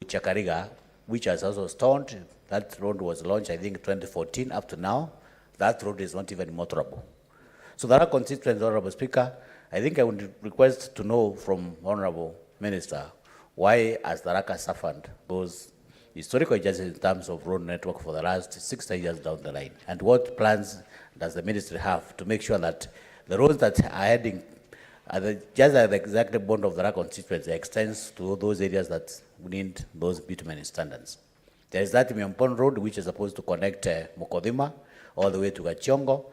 Chakariga, which has also stoned. That road was launched, I think, 2014. Up to now, that road is not even motorable. So there are constituents, Honorable Speaker. I think I would request to know from Honorable Minister, why has Tharaka suffered those historical injustices in terms of road network for the last 60 years down the line? And what plans does the ministry have to make sure that the roads that are heading, just at the exact bond of the constituency, extends to those areas that need those bitumen standards? There is that Miampon Road, which is supposed to connect Mukodhima all the way to Gachiongo.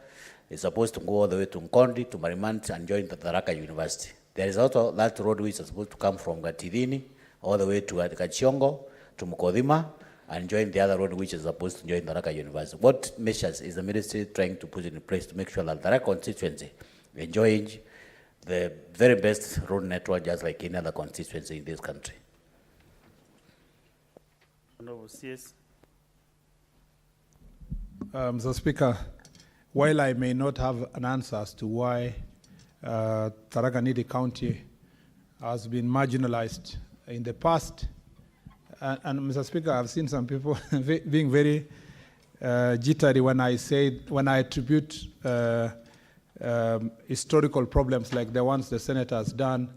It's supposed to go all the way to Nkondi, to Marimant, and join the Tharaka University. There is also that road which is supposed to come from Gatidini all the way to Gachiongo, to Mukodhima, and join the other road which is supposed to join Tharaka University. What measures is the ministry trying to put in place to make sure that Tharaka constituency enjoying the very best road network just like any other constituency in this country? Honorable CS. Mr. Speaker, while I may not have an answer as to why Tharaka Nithi County has been marginalized in the past, and Mr. Speaker, I've seen some people being very jittery when I attribute historical problems like the ones the Senate has done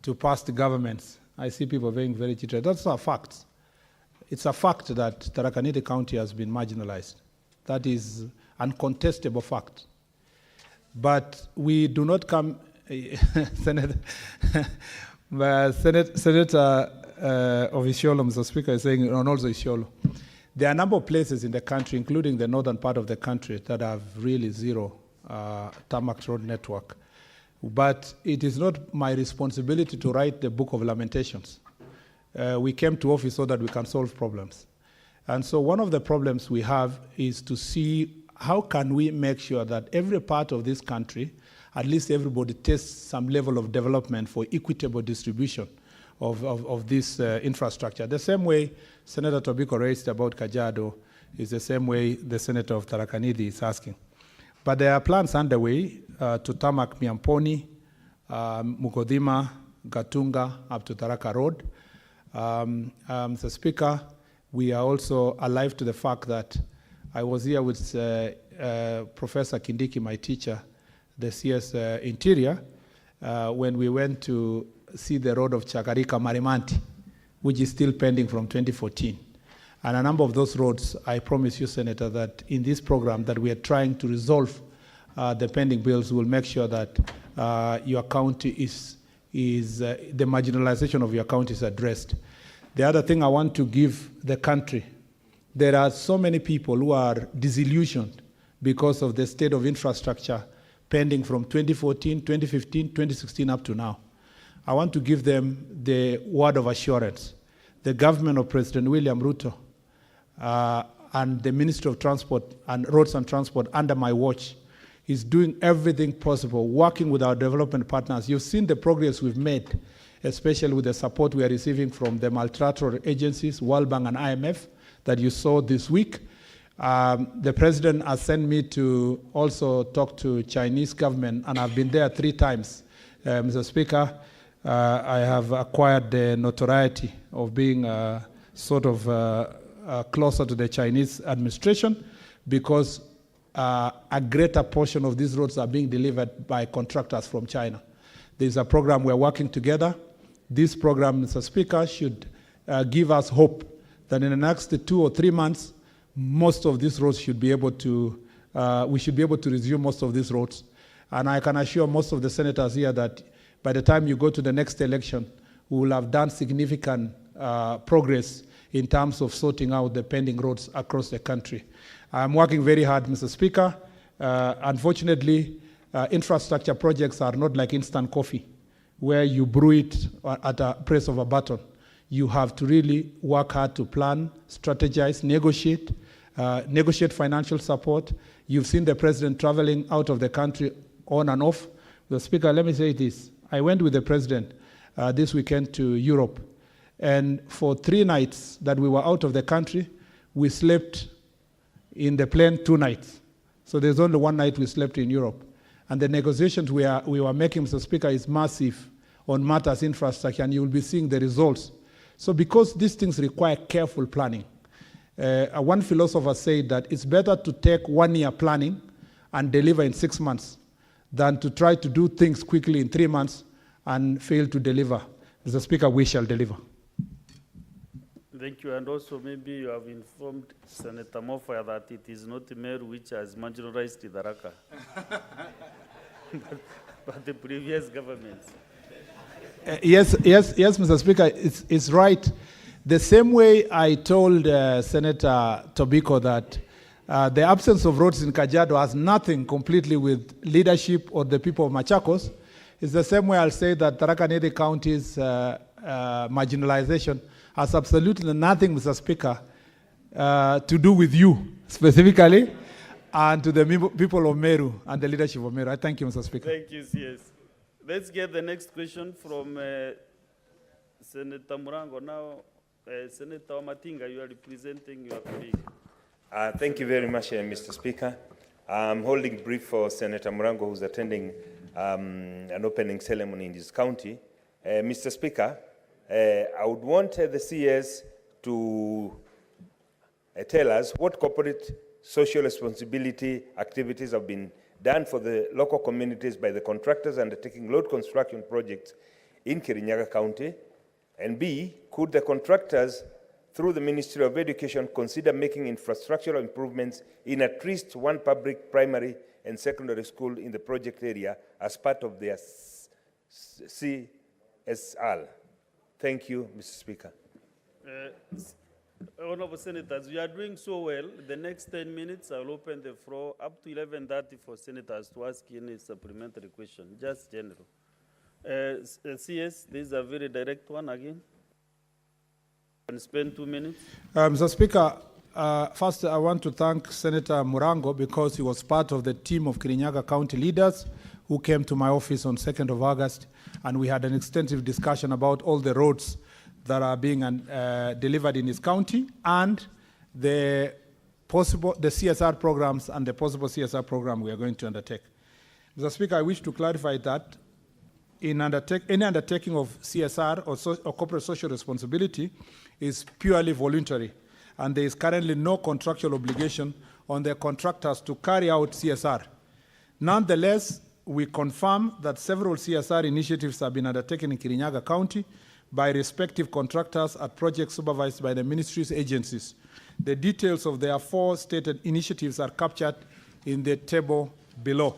to past governments. I see people being very jittery. That's a fact. It's a fact that Tharaka Nithi County has been marginalized. That is uncontestable fact. But we do not come, Senator of Isiolo, Mr. Speaker, is saying, and also Isiolo, there are a number of places in the country, including the northern part of the country, that have really zero tarmac road network. But it is not my responsibility to write the book of lamentations. We came to office so that we can solve problems. And so one of the problems we have is to see how can we make sure that every part of this country, at least everybody tastes some level of development for equitable distribution of this infrastructure. The same way Senator Tobiko raised about Kajiado is the same way the Senator of Tharaka Nithi is asking. But there are plans underway to tarmac Miamponi, Mukodhima, Gatunga, up to Tharaka Road. Mr. Speaker, we are also alive to the fact that I was here with Professor Kindiki, my teacher, the CS Interior, when we went to see the road of Chakarika Marimanti, which is still pending from 2014. And a number of those roads, I promise you, Senator, that in this program that we are trying to resolve the pending bills, will make sure that your county the marginalization of your county is addressed. The other thing I want to give the country, there are so many people who are disillusioned because of the state of infrastructure pending from 2014, 2015, 2016 up to now. I want to give them the word of assurance. The government of President William RUTO and the Ministry of Transport and Roads and Transport under my watch is doing everything possible, working with our development partners. You've seen the progress we've made, especially with the support we are receiving from the multilateral agencies, World Bank and IMF, that you saw this week. The President has sent me to also talk to Chinese government, and I've been there 3 times. Mr. Speaker, I have acquired the notoriety of being sort of closer to the Chinese administration because a greater portion of these roads are being delivered by contractors from China. There's a program we're working together. This program, Mr. Speaker, should give us hope that in the next 2 or 3 months, most of these roads should be able to, we should be able to resume most of these roads. And I can assure most of the senators here that by the time you go to the next election, we will have done significant progress in terms of sorting out the pending roads across the country. I'm working very hard, Mr. Speaker. Unfortunately, infrastructure projects are not like instant coffee, where you brew it at a press of a button. You have to really work hard to plan, strategize, negotiate financial support. You've seen the President traveling out of the country on and off. The Speaker, let me say this. I went with the President this weekend to Europe, and for 3 nights that we were out of the country, we slept in the plane 2 nights. So there's only 1 night we slept in Europe. And the negotiations we were making, Mr. Speaker, is massive on matters infrastructure, and you will be seeing the results. So because these things require careful planning, one philosopher said that it's better to take 1 year planning and deliver in 6 months than to try to do things quickly in 3 months and fail to deliver. Mr. Speaker, we shall deliver. Thank you. And also maybe you have informed Senator Mofaya that it is not Meru which has marginalized Tharaka, but the previous governments. Yes, Mr. Speaker, it's right. The same way I told Senator Tobiko that the absence of roads in Kajiado has nothing completely with leadership or the people of Machakos. It's the same way I'll say that Tharaka Nithi County's marginalization has absolutely nothing, Mr. Speaker, to do with you specifically and to the people of Meru and the leadership of Meru. I thank you, Mr. Speaker. Thank you, CS. Let's get the next question from Senator Murango. Now, Senator Matinga, you are representing your colleague. Thank you very much, Mr. Speaker. I'm holding brief for Senator Murango, who's attending an opening ceremony in his county. Mr. Speaker, I would want the CS to tell us what corporate social responsibility activities have been done for the local communities by the contractors undertaking road construction projects in Kirinyaga County. And B, could the contractors, through the Ministry of Education, consider making infrastructural improvements in at least one public primary and secondary school in the project area as part of their CSR? Thank you, Mr. Speaker. Honorable Senators, you are doing so well. The next 10 minutes, I'll open the floor up to 11:30 for senators to ask any supplementary question, just general. CS, this is a very direct one again. And spend 2 minutes. Mr. Speaker, first I want to thank Senator Murango because he was part of the team of Kirinyaga County leaders who came to my office on 2nd of August, and we had an extensive discussion about all the roads that are being delivered in his county and the CSR programs and the possible CSR program we are going to undertake. Mr. Speaker, I wish to clarify that in any undertaking of CSR or corporate social responsibility is purely voluntary, and there is currently no contractual obligation on the contractors to carry out CSR. Nonetheless, we confirm that several CSR initiatives have been undertaken in Kirinyaga County by respective contractors at projects supervised by the ministry's agencies. The details of their 4 stated initiatives are captured in the table below.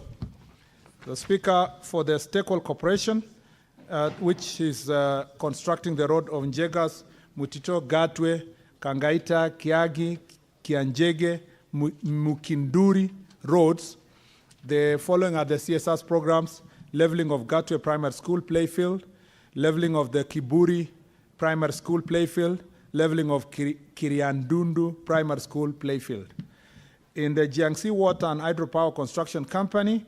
The Speaker, for the Stakeholder Corporation, which is constructing the road of Njegas, Mutito, Gatwe, Kangaita, Kiagi, Kianjege, Mukinduri roads. The following are the CSR programs: leveling of Gatwe Primary School playfield, leveling of the Kiburi Primary School playfield, leveling of Kiriandundu Primary School playfield. In the Jiangxi Water and Hydropower Construction Company,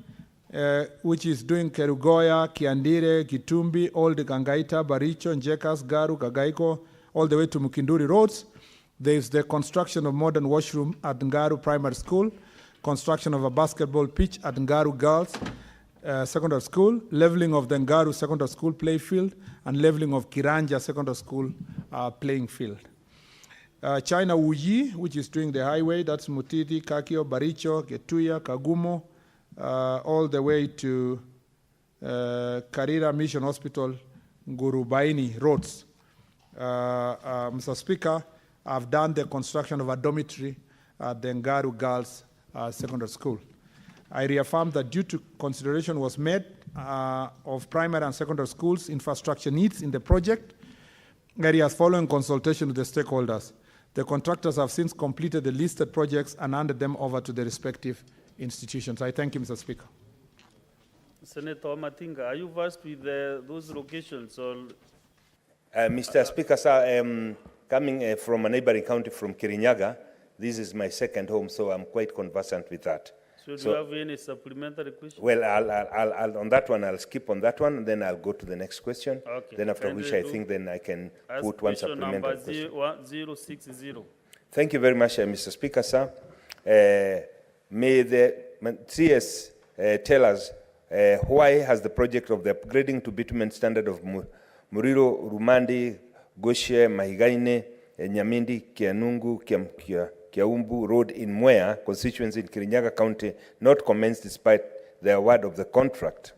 which is doing Kerugoya, Kiandire, Kitumbi, all the Kangaita, Baricho, Njekas, Garu, Kagaiko, all the way to Mukinduri roads. There is the construction of modern washroom at Ngaru Primary School, construction of a basketball pitch at Ngaru Girls Secondary School, leveling of the Ngaru Secondary School playfield, and leveling of Kiranja Secondary School playing field. China Wuyi, which is doing the highway, that's Mutiti, Kakio, Baricho, Getuya, Kagumo, all the way to Karira Mission Hospital, Ngurubaini roads. Mr. Speaker, I've done the construction of a dormitory at the Ngaru Girls Secondary School. I reaffirm that due to consideration was made of primary and secondary schools' infrastructure needs in the project areas following consultation with the stakeholders. The contractors have since completed the listed projects and handed them over to the respective institutions. I thank you, Mr. Speaker. Senator Matinga, are you versed with those locations? Or Mr. Speaker, sir, coming from a neighboring county from Kirinyaga, this is my second home, so I'm quite conversant with that. So do you have any supplementary questions? Well, I'll on that one, I'll skip on that one, and then I'll go to the next question. Okay. Then after which I think then I can put one supplementary question. Number 060. Thank you very much, Mr. Speaker, sir. May the CS tell us why has the project of the upgrading to bitumen standard of Muriro, Rumandi, Goshe, Mahigaine, Nyamindi, Kianungu, Kiaumbu Road in Mwea constituency in Kirinyaga County not commenced despite the award of the contract?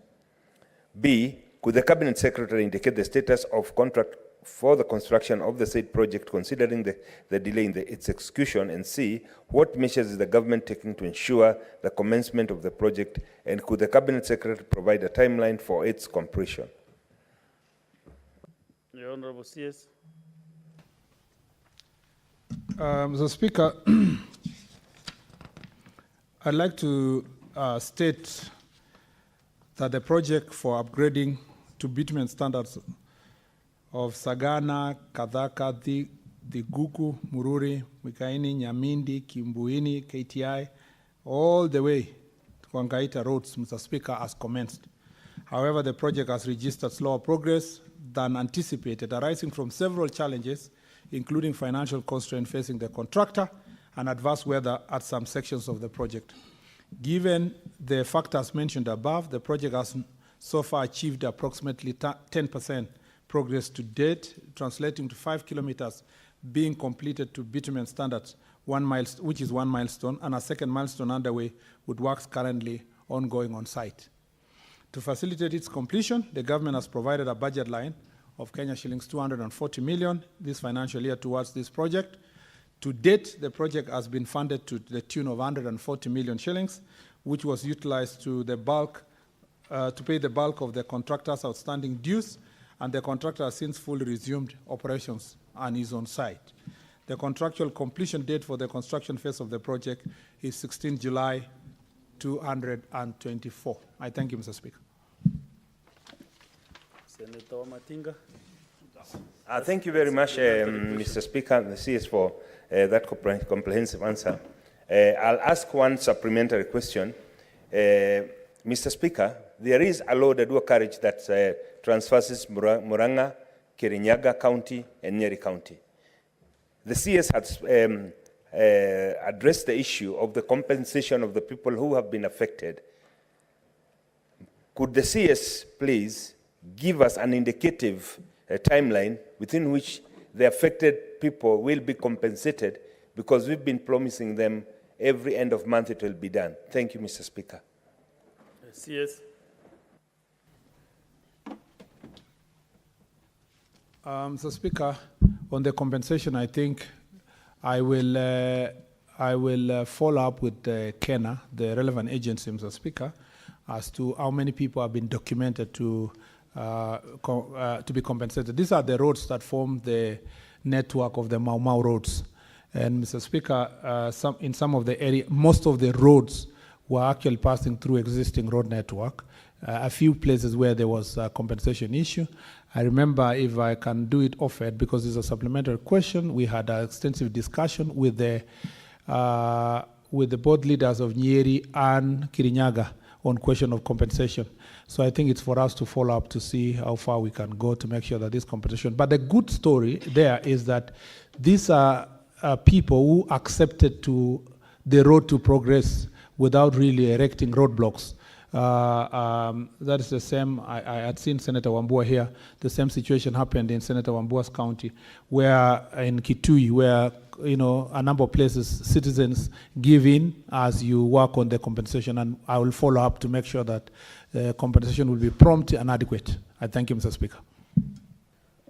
B, could the Cabinet Secretary indicate the status of contract for the construction of the said project considering the delay in its execution? And C, what measures is the government taking to ensure the commencement of the project, and could the Cabinet Secretary provide a timeline for its completion? The Honorable CS. Mr. Speaker, I'd like to state that the project for upgrading to bitumen standards of Sagana, Kadhaka, Thiguku, Mururi, Mikaini, Nyamindi, Kimbuini, KTI, all the way to Kwangaita roads, Mr. Speaker, has commenced. However, the project has registered slower progress than anticipated, arising from several challenges, including financial constraints facing the contractor and adverse weather at some sections of the project. Given the factors mentioned above, the project has so far achieved approximately 10% progress to date, translating to 5 kilometers being completed to bitumen standards, which is one milestone, and a second milestone underway with works currently ongoing on site. To facilitate its completion, the government has provided a budget line of Kenya shillings 240 million this financial year towards this project. To date, the project has been funded to the tune of 140 million shillings, which was utilized to pay the bulk of the contractor's outstanding dues, and the contractor has since fully resumed operations and is on site. The contractual completion date for the construction phase of the project is 16 July 2024. I thank you, Mr. Speaker. Senator Wamatinga. Thank you very much, Mr. Speaker and the CS for that comprehensive answer. I'll ask one supplementary question. Mr. Speaker, there is a law, the dual carriage, that transverses Murang'a, Kirinyaga County, and Nyeri County. The CS has addressed the issue of the compensation of the people who have been affected. Could the CS please give us an indicative timeline within which the affected people will be compensated, because we've been promising them every end of month it will be done. Thank you, Mr. Speaker. CS. Mr. Speaker, on the compensation, I think I will follow up with KENA, the relevant agency, Mr. Speaker, as to how many people have been documented to be compensated. These are the roads that form the network of the Mau Mau roads. And Mr. Speaker, in some of the area, most of the roads were actually passing through existing road network. A few places where there was a compensation issue. I remember, if I can do it off-air, because it's a supplementary question, we had an extensive discussion with the board leaders of Nyeri and Kirinyaga on question of compensation. So I think it's for us to follow up to see how far we can go to make sure that this compensation. But the good story there is that these are people who accepted to the road to progress without really erecting roadblocks. That is the same, I had seen Senator Wambua here, the same situation happened in Senator Wambua's county, where in Kitui, where a number of places citizens give in as you work on the compensation, and I will follow up to make sure that compensation will be prompt and adequate. I thank you, Mr. Speaker.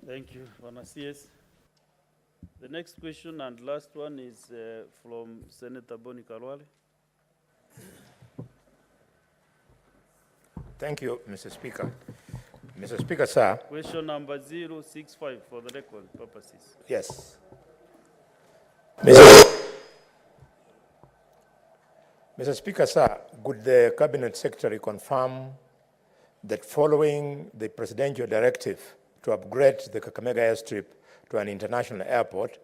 Thank you, Honour CS. The next question and last one is from Senator Boni Kalwale. Thank you, Mr. Speaker. Mr. Speaker, sir. Question number 065 for the record purposes. Yes. Mr. Speaker, sir, could the Cabinet Secretary confirm that following the presidential directive to upgrade the Kakamega airstrip to an international airport,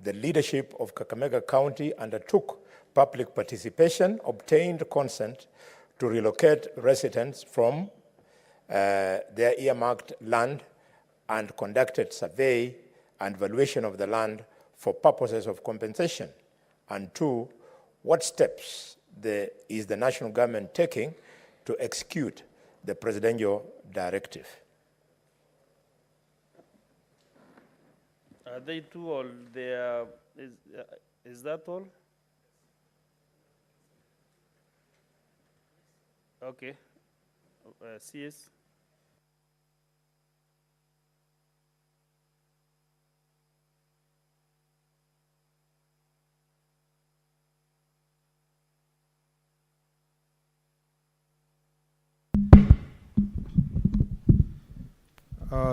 the leadership of Kakamega County undertook public participation, obtained consent to relocate residents from their earmarked land, and conducted survey and valuation of the land for purposes of compensation? And two, what steps is the national government taking to execute the presidential directive? Are they two all? They are, is that all? Okay. CS?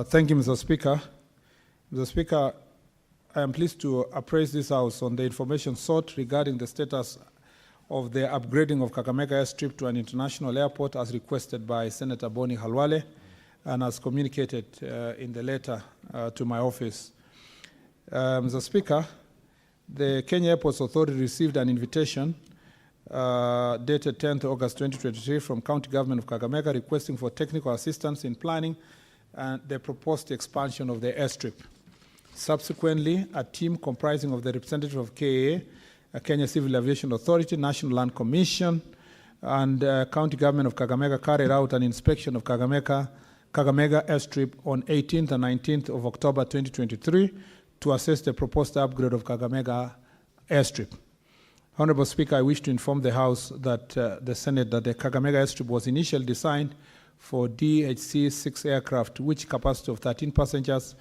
Thank you, Mr. Speaker. Mr. Speaker, I am pleased to appraise this House on the information sought regarding the status of the upgrading of Kakamega Airstrip to an international airport as requested by Senator Boni Halwale and as communicated in the letter to my office. Mr. Speaker, the Kenya Airports Authority received an invitation dated 10th August 2023 from County Government of Kakamega requesting for technical assistance in planning and the proposed expansion of the airstrip. Subsequently, a team comprising of the representative of KAA, Kenya Civil Aviation Authority, National Land Commission, and County Government of Kakamega carried out an inspection of Kakamega Airstrip on 18th and 19th of October 2023 to assess the proposed upgrade of Kakamega Airstrip. Honorable Speaker, I wish to inform the House that the Senate that the Kakamega Airstrip was initially designed for DHC-6 aircraft, which capacity of 13 passengers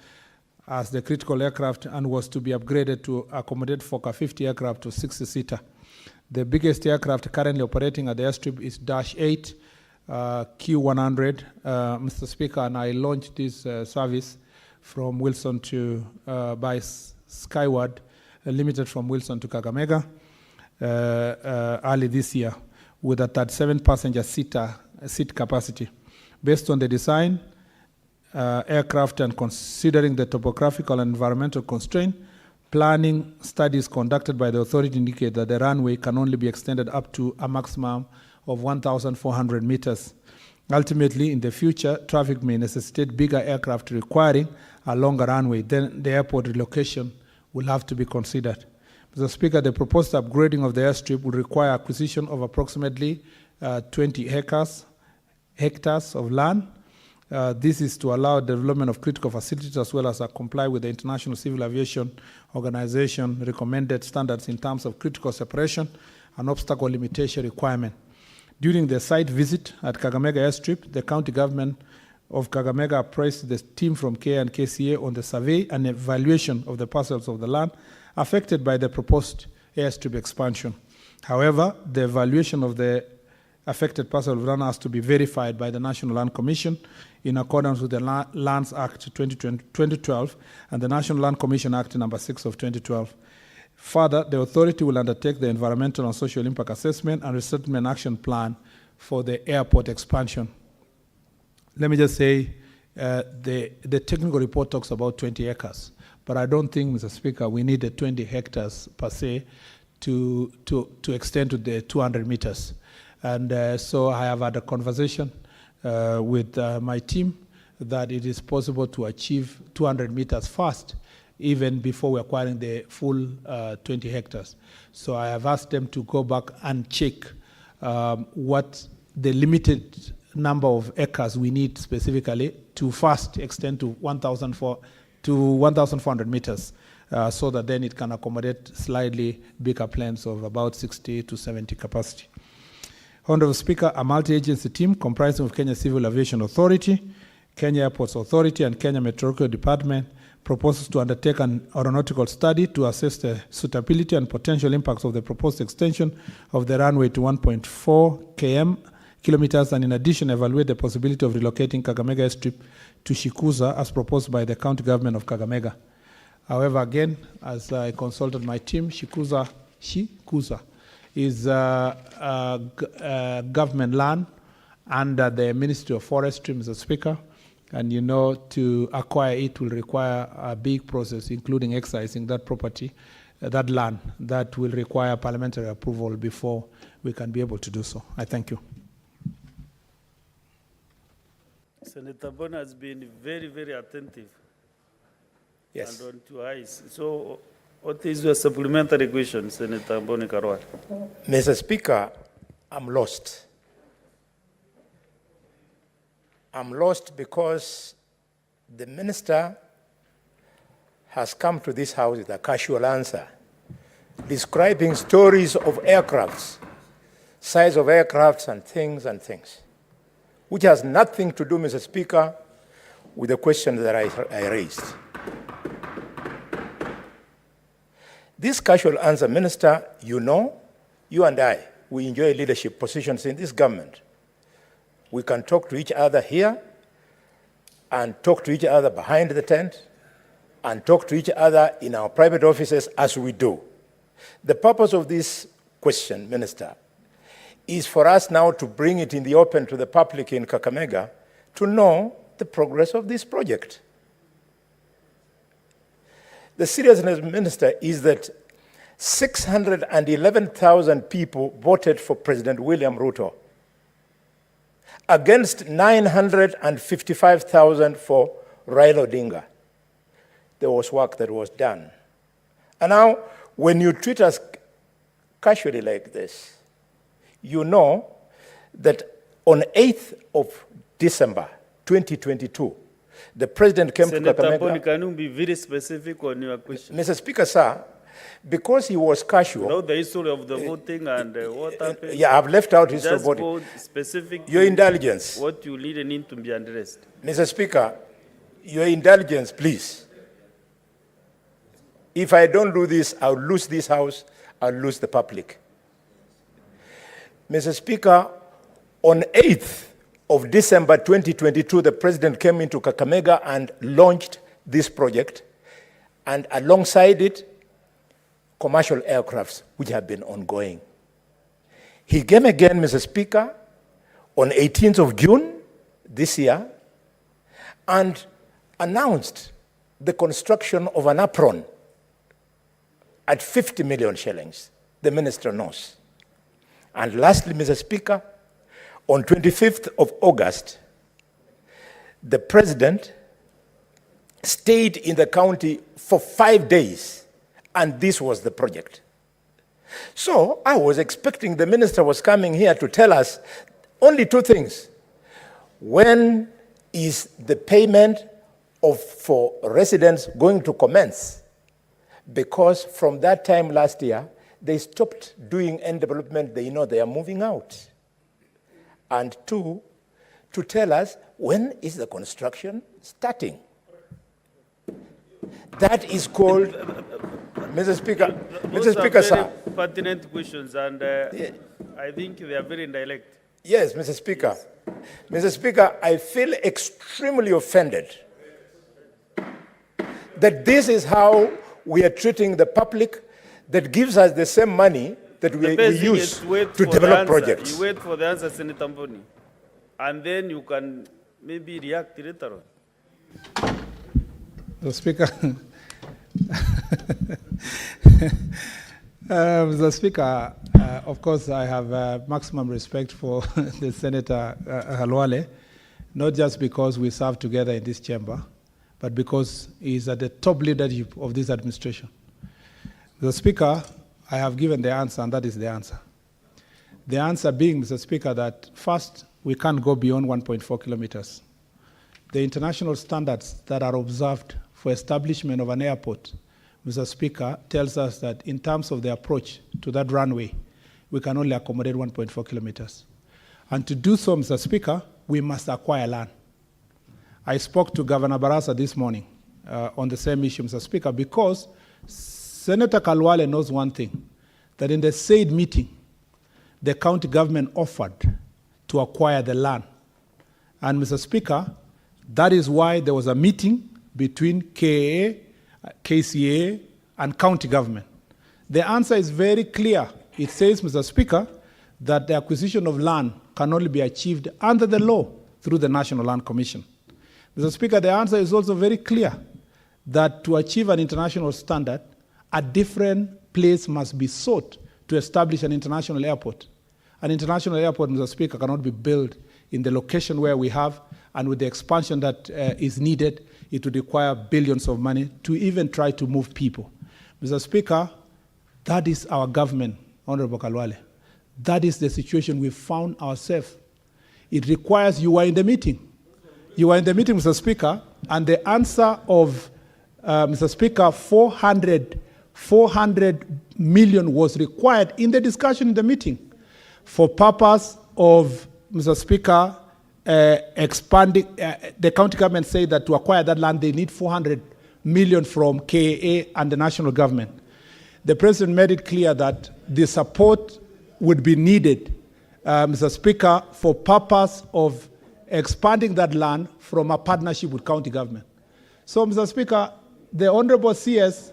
as the critical aircraft, and was to be upgraded to accommodate Fokker 50 aircraft to 60-seater. The biggest aircraft currently operating at the airstrip is Dash 8 Q100, Mr. Speaker, and I launched this service from Wilson to by Skyward Limited from Wilson to Kakamega early this year with a 37 passenger seat capacity. Based on the design, aircraft, and considering the topographical and environmental constraint, planning studies conducted by the authority indicate that the runway can only be extended up to a maximum of 1,400 meters. Ultimately, in the future, traffic may necessitate bigger aircraft requiring a longer runway. Then the airport relocation will have to be considered. Mr. Speaker, the proposed upgrading of the airstrip will require acquisition of approximately 20 hectares of land. This is to allow development of critical facilities as well as comply with the International Civil Aviation Organization recommended standards in terms of critical separation and obstacle limitation requirement. During the site visit at Kakamega Airstrip, the county government of Kakamega appraised the team from KA and KCA on the survey and evaluation of the parcels of the land affected by the proposed airstrip expansion. However, the evaluation of the affected parcel of land has to be verified by the National Land Commission in accordance with the Lands Act 2012 and the National Land Commission Act number 6 of 2012. Further, the authority will undertake the environmental and social impact assessment and resettlement action plan for the airport expansion. Let me just say, the technical report talks about 20 acres, but I don't think, Mr. Speaker, we need the 20 hectares per se to extend to the 200 meters. And so I have had a conversation with my team that it is possible to achieve 200 meters fast, even before we're acquiring the full 20 hectares. So I have asked them to go back and check what the limited number of acres we need specifically to fast extend to 1,400 meters, so that then it can accommodate slightly bigger planes of about 60 to 70 capacity. Honorable Speaker, a multi-agency team comprising of Kenya Civil Aviation Authority, Kenya Airports Authority, and Kenya Meteorological Department proposes to undertake an aeronautical study to assess the suitability and potential impacts of the proposed extension of the runway to 1.4 kilometers, and in addition evaluate the possibility of relocating Kakamega Airstrip to Shikuza as proposed by the county government of Kakamega. However, again, as I consulted my team, Shikuza is government land under the Ministry of Forestry, Mr. Speaker. And you know, to acquire it will require a big process, including excising that property, that land, that will require parliamentary approval before we can be able to do so. I thank you. Senator Bona has been very, very attentive. Yes. And on to eyes. So, what is your supplementary question, Senator Boni Karwal? Mr. Speaker, I'm lost. I'm lost because the minister has come to this house with a casual answer, describing stories of aircrafts, size of aircrafts and things, which has nothing to do, Mr. Speaker, with the question that I raised. This casual answer, Minister, you know, you and I, we enjoy leadership positions in this government. We can talk to each other here and talk to each other behind the tent and talk to each other in our private offices as we do. The purpose of this question, Minister, is for us now to bring it in the open to the public in Kakamega to know the progress of this project. The seriousness, Minister, is that 611,000 people voted for President William Ruto against 955,000 for Raila Odinga. There was work that was done. And now, when you treat us casually like this, you know that on 8th of December 2022, the President came to Kakamega. Senator Boni, can you be very specific on your question? Mr. Speaker, sir, because he was casual. Know the history of the voting and what happened? Yeah, I've left out history of Just voting. go specific. Your indulgence. What you need to be addressed. Mr. Speaker, your indulgence, please. If I don't do this, I'll lose this house, I'll lose the public. Mr. Speaker, on 8th of December 2022, the President came into Kakamega and launched this project, and alongside it, commercial aircrafts, which have been ongoing. He came again, Mr. Speaker, on 18th of June this year, and announced the construction of an apron at 50 million shillings. The minister knows. And lastly, Mr. Speaker, on 25th of August, the President stayed in the county for 5 days, and this was the project. So I was expecting the minister was coming here to tell us only two things. When is the payment for residents going to commence? Because from that time last year, they stopped doing end development. They know they are moving out. And two, to tell us when is the construction starting. That is called, Mr. Speaker, Those Mr. Speaker, are sir. very pertinent questions, and I think they are very indirect. Yes, Mr. Speaker. Yes. Mr. Speaker, I feel extremely offended that this is how we are treating the public that gives us the same money that we use to develop projects. You wait for the answer, Senator Boni, and then you can maybe react later on. The Speaker, Mr. Speaker, of course, I have maximum respect for the Senator Halwale, not just because we serve together in this chamber, but because he's at the top leadership of this administration. Mr. Speaker, I have given the answer, and that is the answer. The answer being, Mr. Speaker, that first, we can't go beyond 1.4 kilometers. The international standards that are observed for establishment of an airport, Mr. Speaker, tells us that in terms of the approach to that runway, we can only accommodate 1.4 kilometers. And to do so, Mr. Speaker, we must acquire land. I spoke to Governor Barasa this morning on the same issue, Mr. Speaker, because Senator Kalwale knows one thing, that in the said meeting, the county government offered to acquire the land. And Mr. Speaker, that is why there was a meeting between KAA, KCA, and county government. The answer is very clear. It says, Mr. Speaker, that the acquisition of land can only be achieved under the law through the National Land Commission. Mr. Speaker, the answer is also very clear, that to achieve an international standard, a different place must be sought to establish an international airport. An international airport, Mr. Speaker, cannot be built in the location where we have, and with the expansion that is needed, it would require billions of money to even try to move people. Mr. Speaker, that is our government, Honorable Kalwale. That is the situation we found ourselves. It requires, you were in the meeting. You were in the meeting, Mr. Speaker, and the answer of Mr. Speaker, 400 million was required in the discussion in the meeting for purpose of, Mr. Speaker, expanding. The county government said that to acquire that land, they need 400 million from KAA and the national government. The president made it clear that the support would be needed, Mr. Speaker, for purpose of expanding that land from a partnership with county government. So, Mr. Speaker, the Honorable CS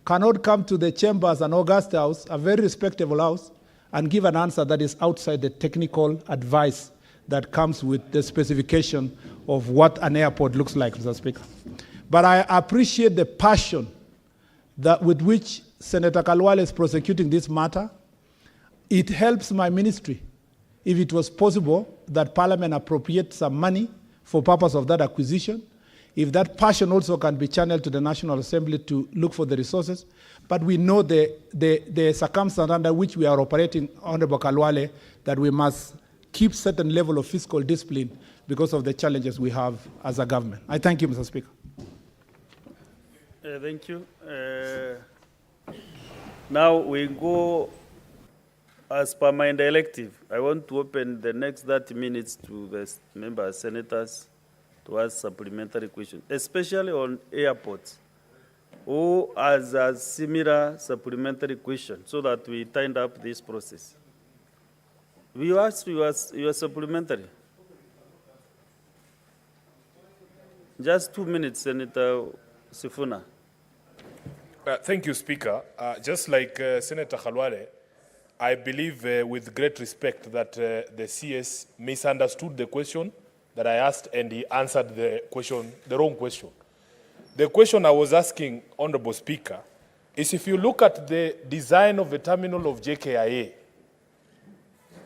cannot come to the chambers and August House, a very respectable house, and give an answer that is outside the technical advice that comes with the specification of what an airport looks like, Mr. Speaker. But I appreciate the passion that with which Senator Kalwale is prosecuting this matter. It helps my ministry, if it was possible, that Parliament appropriate some money for purpose of that acquisition. If that passion also can be channeled to the National Assembly to look for the resources. But we know the circumstance under which we are operating, Honorable Kalwale, that we must keep certain level of fiscal discipline because of the challenges we have as a government. I thank you, Mr. Speaker. Thank you. Now we go, as per my directive, I want to open the next 30 minutes to the members, senators, to ask supplementary questions, especially on airports, who has a similar supplementary question, so that we tighten up this process. We ask your supplementary. Just 2 minutes, Senator Sifuna. Thank you, Speaker. Just like Senator Khalwale, I believe with great respect that the CS misunderstood the question that I asked and he answered the question, the wrong question. The question I was asking, Honorable Speaker, is if you look at the design of the terminal of JKIA,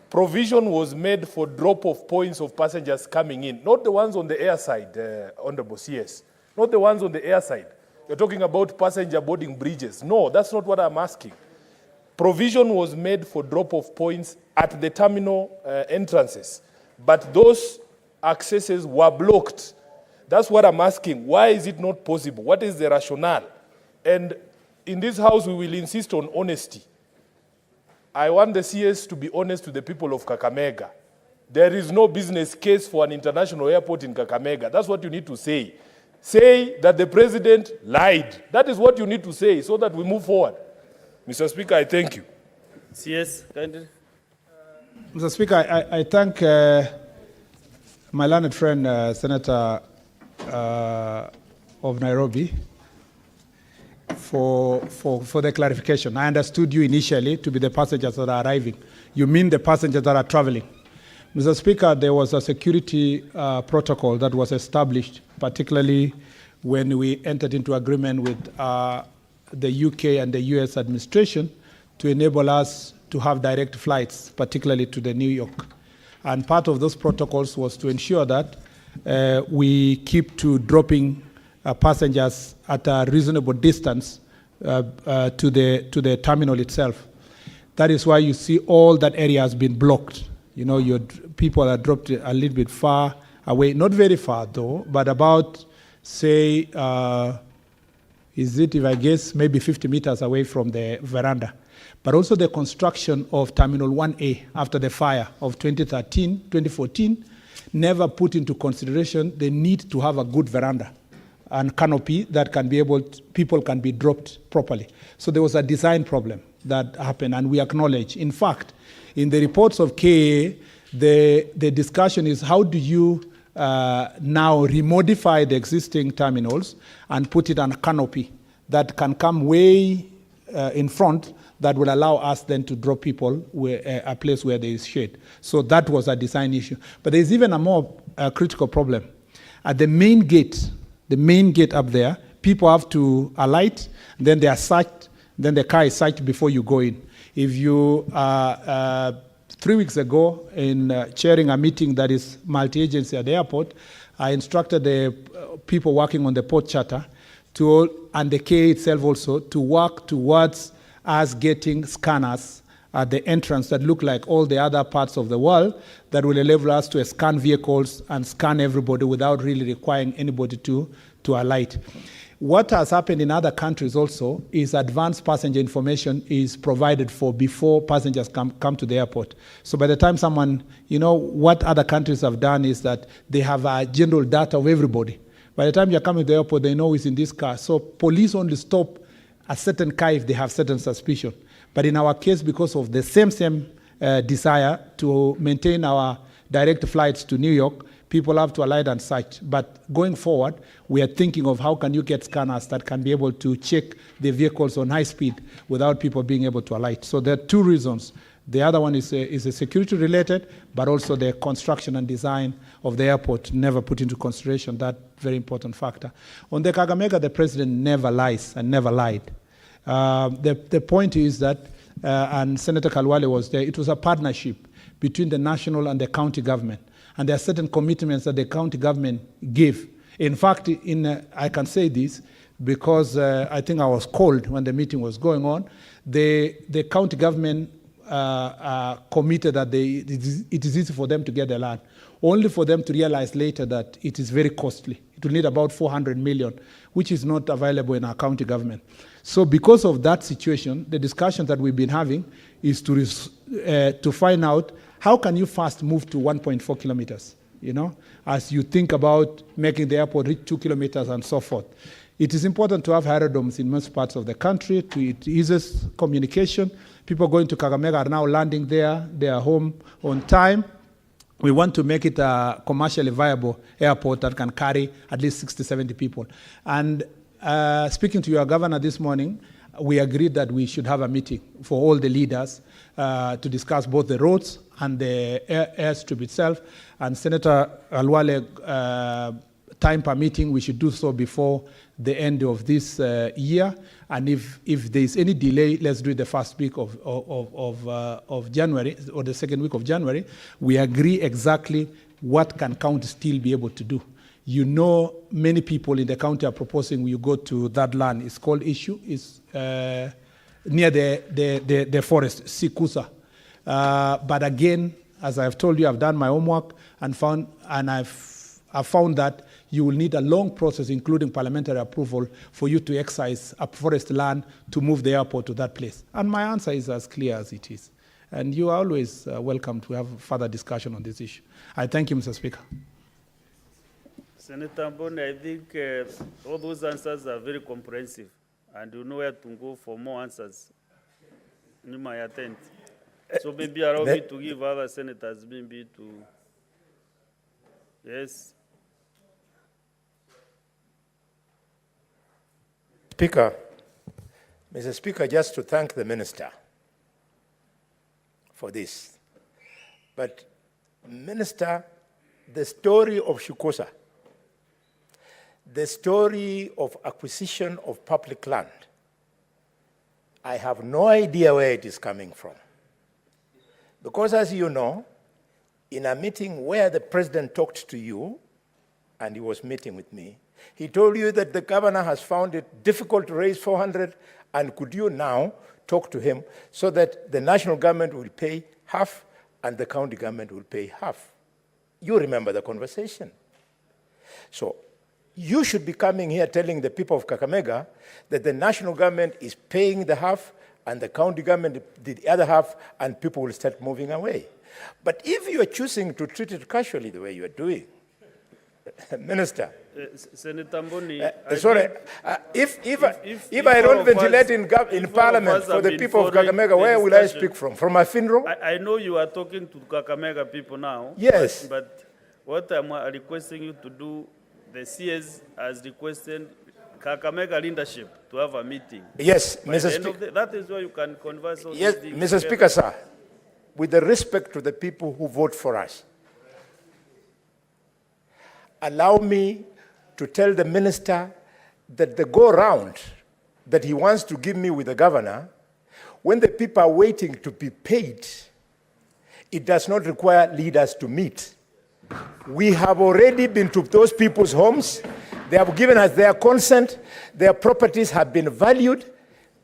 provision was made for drop-off points of passengers coming in, not the ones on the air side, Honorable CS, not the ones on the air side. You're talking about passenger boarding bridges. No, that's not what I'm asking. Provision was made for drop-off points at the terminal entrances, but those accesses were blocked. That's what I'm asking. Why is it not possible? What is the rationale? And in this house, we will insist on honesty. I want the CS to be honest to the people of Kakamega. There is no business case for an international airport in Kakamega. That's what you need to say. Say that the president lied. That is what you need to say so that we move forward. Mr. Speaker, I thank you. CS, kindly. Mr. Speaker, I thank my learned friend, Senator of Nairobi, for the clarification. I understood you initially to be the passengers that are arriving. You mean the passengers that are traveling. Mr. Speaker, there was a security protocol that was established, particularly when we entered into agreement with the UK and the US administration to enable us to have direct flights, particularly to the New York. And part of those protocols was to ensure that we keep to dropping passengers at a reasonable distance to the terminal itself. That is why you see all that area has been blocked. You know, your people are dropped a little bit far away, not very far though, but about, say, is it, if I guess, maybe 50 meters away from the veranda. But also the construction of Terminal 1A after the fire of 2014, never put into consideration the need to have a good veranda and canopy that can be able to, people can be dropped properly. So there was a design problem that happened, and we acknowledge. In fact, in the reports of KA, the discussion is how do you now remodify the existing terminals and put it on a canopy that can come way in front that will allow us then to drop people where, a place where there is shade. So that was a design issue. But there's even a more critical problem. At the main gate up there, people have to alight, then they are searched, then the car is searched before you go in. If you, 3 weeks ago, in chairing a meeting that is multi-agency at the airport, I instructed the people working on the port charter and the KA itself also to work towards us getting scanners at the entrance that look like all the other parts of the world that will enable us to scan vehicles and scan everybody without really requiring anybody to alight. What has happened in other countries also is advanced passenger information is provided for before passengers come to the airport. So by the time someone, what other countries have done is that they have a general data of everybody. By the time you're coming to the airport, they know who's in this car. So police only stop a certain car if they have certain suspicion. But in our case, because of the same desire to maintain our direct flights to New York, people have to alight and search. But going forward, we are thinking of how can you get scanners that can be able to check the vehicles on high speed without people being able to alight. So there are two reasons. The other one is a security related, but also the construction and design of the airport never put into consideration that very important factor. On the Kakamega, the president never lies and never lied. The point is that, and Senator Kalwale was there, it was a partnership between the national and the county government. And there are certain commitments that the county government gave. In fact, I can say this because I think I was called when the meeting was going on. The county government committed that it is easy for them to get the land, only for them to realize later that it is very costly. It will need about 400 million, which is not available in our county government. So because of that situation, the discussion that we've been having is to find out how can you fast move to 1.4 kilometers, as you think about making the airport reach 2 kilometers and so forth. It is important to have aerodromes in most parts of the country. It eases communication. People going to Kakamega are now landing there. They are home on time. We want to make it a commercially viable airport that can carry at least 60, 70 people. And speaking to your governor this morning, we agreed that we should have a meeting for all the leaders to discuss both the roads and the airstrip itself. And Senator Alwale, time permitting, we should do so before the end of this year. And if there is any delay, let's do it the first week of January or the second week of January. We agree exactly what can county still be able to do. Many people in the county are proposing you go to that land. It's called Issue. It's near the forest, Sikusa. But again, as I've told you, I've done my homework and I've found that you will need a long process, including parliamentary approval, for you to excise a forest land to move the airport to that place. And my answer is as clear as it is. And you are always welcome to have further discussion on this issue. I thank you, Mr. Speaker. Senator Mbone, I think all those answers are very comprehensive, and you know where to go for more answers. You might attend. So maybe allow me to give other senators maybe to... Yes. Speaker, Mr. Speaker, just to thank the minister for this. But, Minister, the story of Shukosa, the story of acquisition of public land, I have no idea where it is coming from. Because as you know, in a meeting where the president talked to you, and he was meeting with me, he told you that the governor has found it difficult to raise 400, and could you now talk to him so that the national government will pay half and the county government will pay half? You remember the conversation. So you should be coming here telling the people of Kakamega that the national government is paying the half and the county government did the other half, and people will start moving away. But if you are choosing to treat it casually the way you are doing, Minister, Senator Mbone, if I don't ventilate in Parliament for the people of Kakamega, where will I speak from? From my funeral? I know you are talking to Kakamega people now. Yes. But what I'm requesting you to do, the CS has requested Kakamega leadership to have a meeting. Yes, Mr. Speaker. That is where you can converse on yes, these things. Mr. Speaker, sir, with the respect to the people who vote for us, allow me to tell the minister that the go-round that he wants to give me with the governor, when the people are waiting to be paid, it does not require leaders to meet. We have already been to those people's homes. They have given us their consent. Their properties have been valued.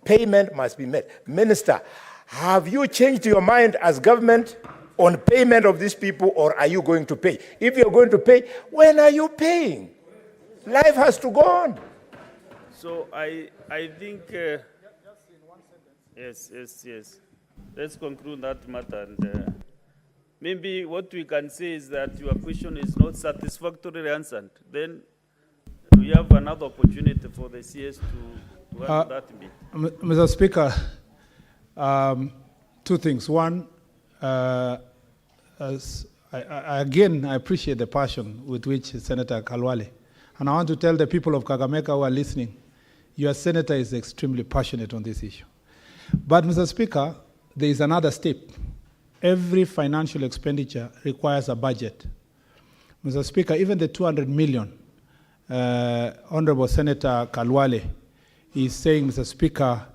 Payment must be made. Minister, have you changed your mind as government on payment of these people, or are you going to pay? If you're going to pay, when are you paying? Life has to go on. So I think, yes. Let's conclude that matter. And maybe what we can say is that your question is not satisfactorily answered. Then we have another opportunity for the CS to handle that bit. Mr. Speaker, two things. One, again, I appreciate the passion with which Senator Kalwale, and I want to tell the people of Kakamega who are listening, your senator is extremely passionate on this issue. But, Mr. Speaker, there is another step. Every financial expenditure requires a budget. Mr. Speaker, even the 200 million, Honorable Senator Kalwale is saying, Mr. Speaker,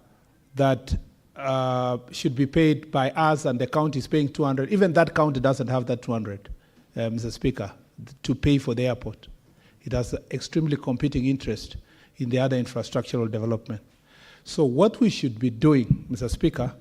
that should be paid by us and the county is paying 200. Even that county doesn't have that 200, Mr. Speaker, to pay for the airport. It has extremely competing interest in the other infrastructural development. So what we should be doing, Mr. Speaker,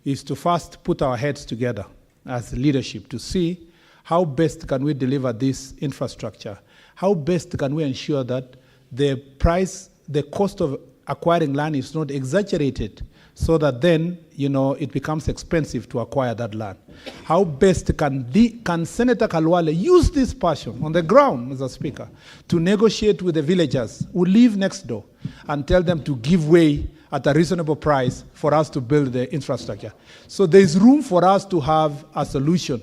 is to first put our heads together as leadership to see how best can we deliver this infrastructure, how best can we ensure that the price, the cost of acquiring land is not exaggerated so that then, it becomes expensive to acquire that land. How best can Senator Kalwale use this passion on the ground, Mr. Speaker, to negotiate with the villagers who live next door and tell them to give way at a reasonable price for us to build the infrastructure. So there's room for us to have a solution.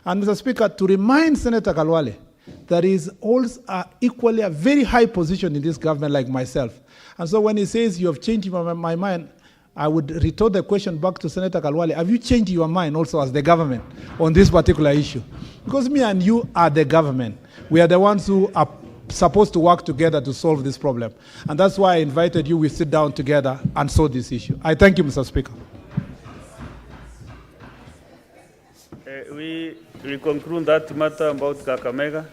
And Mr. Speaker, to remind Senator Kalwale, there is also equally a very high position in this government like myself. And so when he says you have changed my mind, I would retort the question back to Senator Kalwale. Have you changed your mind also as the government on this particular issue? Because me and you are the government. We are the ones who are supposed to work together to solve this problem. And that's why I invited you. We sit down together and solve this issue. I thank you, Mr. Speaker. We conclude that matter about Kakamega.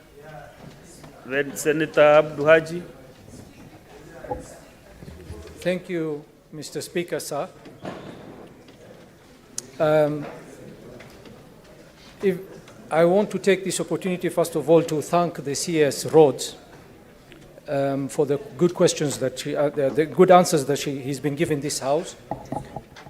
Then Senator Abdu Haji. Thank you, Mr. Speaker, sir. If I want to take this opportunity, first of all, to thank the CS Rhodes for the good questions that the good answers that he's been given this House.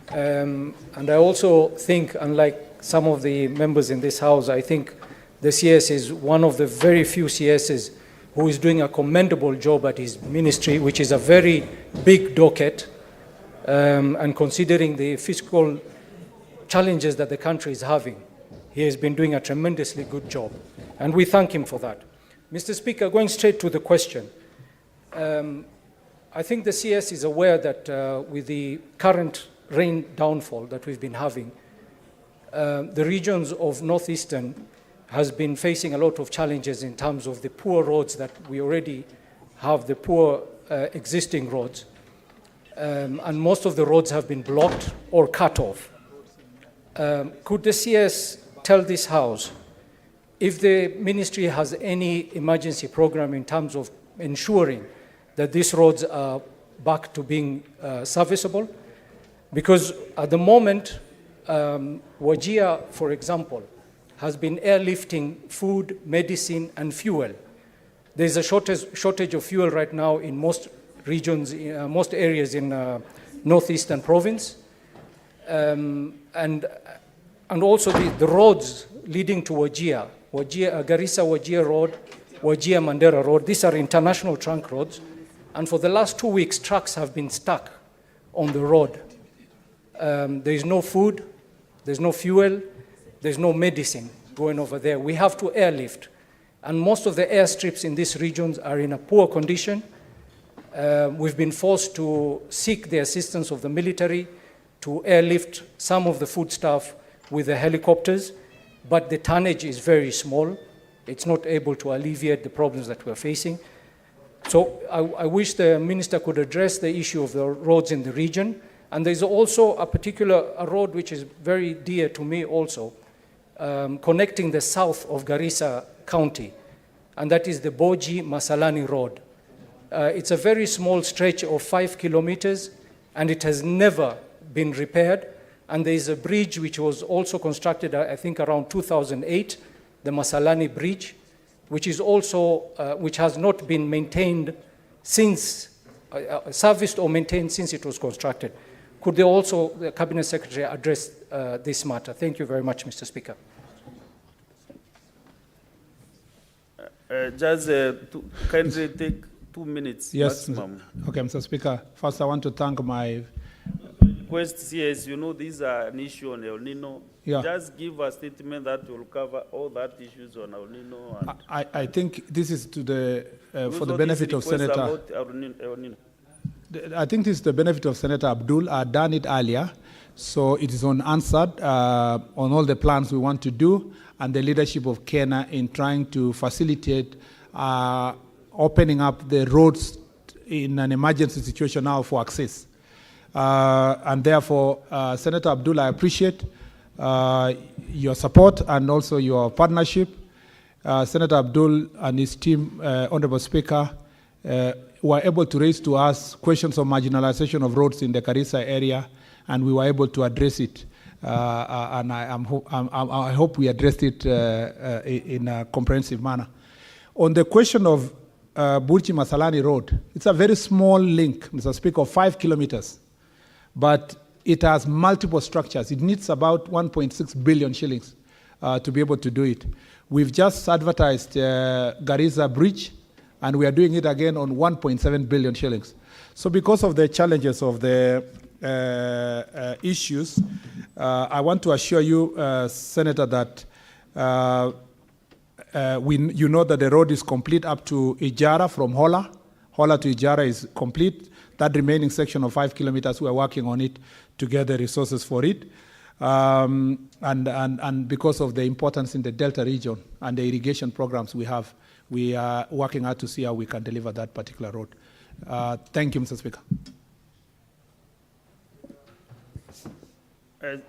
And I also think, unlike some of the members in this House, I think the CS is one of the very few CSs who is doing a commendable job at his ministry, which is a very big docket. And considering the fiscal challenges that the country is having, he has been doing a tremendously good job. And we thank him for that. Mr. Speaker, going straight to the question, I think the CS is aware that with the current rain downfall that we've been having, the regions of Northeastern has been facing a lot of challenges in terms of the poor roads that we already have, the poor existing roads. And most of the roads have been blocked or cut off. Could the CS tell this House if the ministry has any emergency program in terms of ensuring that these roads are back to being serviceable? Because at the moment, Wajir, for example, has been airlifting food, medicine, and fuel. There's a shortage of fuel right now in most regions, most areas in Northeastern province. And also the roads leading to Wajir, Garissa-Wajir Road, Wajir-Mandera Road, these are international trunk roads. And for the last 2 weeks, trucks have been stuck on the road. There is no food, there's no fuel, there's no medicine going over there. We have to airlift. And most of the airstrips in these regions are in a poor condition. We've been forced to seek the assistance of the military to airlift some of the foodstuff with the helicopters, but the tonnage is very small. It's not able to alleviate the problems that we're facing. So I wish the minister could address the issue of the roads in the region. And there's also a road which is very dear to me also, connecting the south of Garissa County, and that is the Boji-Masalani Road. It's a very small stretch of 5 kilometers, and it has never been repaired. And there is a bridge which was also constructed, I think, around 2008, the Masalani Bridge, which is also which has not been maintained since serviced or maintained since it was constructed. Could they also, the Cabinet Secretary, address this matter? Thank you very much, Mr. Speaker. Kindly take 2 minutes Yes, maximum. okay, Mr. Speaker. First, I want to thank my Request, yes, you know, these are an issue on El Nino. Yeah. Just give a statement that will cover all that issues on El Nino. And I think this is to the for also the benefit of this request Senator. about El Nino. I think this is the benefit of Senator Abdul. I done it earlier, so it is unanswered on all the plans we want to do and the leadership of Kenya in trying to facilitate opening up the roads in an emergency situation now for access. And therefore, Senator Abdul, I appreciate your support and also your partnership. Senator Abdul and his team, Honorable Speaker, were able to raise to us questions of marginalization of roads in the Garissa area, and we were able to address it. And I hope we addressed it in a comprehensive manner. On the question of Burchi Masalani Road, it's a very small link, Mr. Speaker, of 5 kilometers, but it has multiple structures. It needs about 1.6 billion shillings to be able to do it. We've just advertised Garissa Bridge, and we are doing it again on 1.7 billion shillings. So because of the challenges of the issues, I want to assure you, Senator, that you know that the road is complete up to Ijara from Hola. Hola to Ijara is complete. That remaining section of 5 kilometers, we're working on it to get the resources for it. And because of the importance in the Delta region and the irrigation programs we have, we are working hard to see how we can deliver that particular road. Thank you, Mr. Speaker.